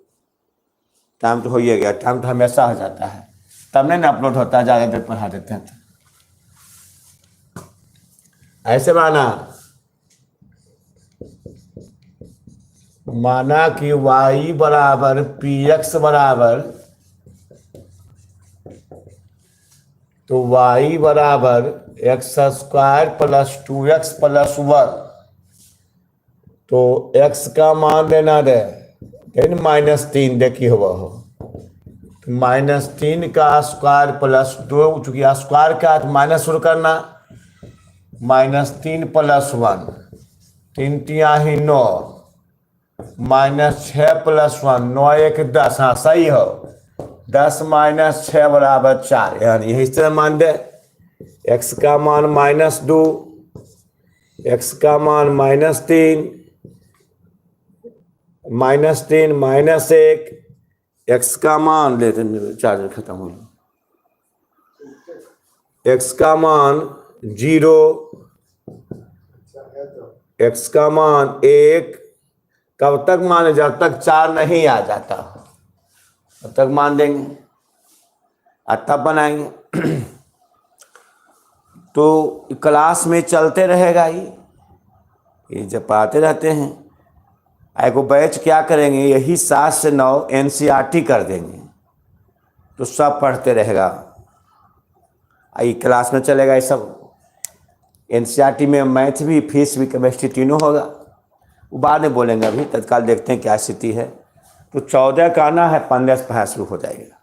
टाइम तो हो ही गया। टाइम तो हमेशा हो जाता है, तब नहीं ना अपलोड होता है, ज़्यादा देर पढ़ा देते हैं। तो ऐसे माना माना कि y बराबर px बराबर, तो y बराबर X square plus 2x plus 1, तो x का मान देना रहे -3 देखिए हुआ हो, तो -3 का स्क्वायर प्लस 2, चूंकि स्क्वायर का तो माइनस शुरू करना, -3 प्लस 1, 3 तिया ही 9, -6 प्लस 1, 9 1 10, हाँ सही हो, 10 - 6 बराबर 4, यानी यही से मान दे। x का मान -2, x का मान -3, -3 -1, x का मान लेते, चार्जर खत्म हो गया, x का मान 0, x का मान 1, कब तक माने, जब तक 4 नहीं आ जाता तब तक मान देंगे और तब बनाएंगे। तो क्लास में चलते रहेगा ये जब पढ़ाते रहते हैं। एगो बैच क्या करेंगे, यही 7 से 9 NCERT कर देंगे, तो सब पढ़ते रहेगा। ये क्लास में चलेगा ये सब। NCERT में मैथ भी, फिजिक्स भी, केमिस्ट्री तीनों होगा, वो बाद में बोलेंगे, अभी तत्काल देखते हैं क्या स्थिति है। तो 14 का आना है, 15 से पढ़ाई शुरू हो जाएगा।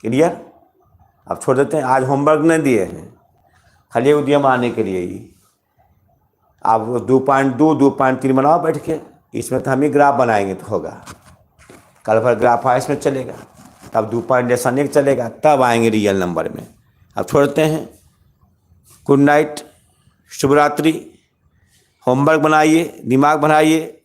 क्लियर? अब छोड़ देते हैं, आज होमवर्क नहीं दिए हैं, खाली उद्यम आने के लिए ही। आप 2.2 2.3 बनाओ बैठ के, इसमें तो हम ही ग्राफ बनाएंगे तो होगा, कल भर ग्राफ है इसमें चलेगा, तब 2.1 चलेगा, तब आएंगे रियल नंबर में। अब छोड़ते हैं, गुड नाइट, शुभ रात्रि। होमवर्क बनाइए, दिमाग बनाइए,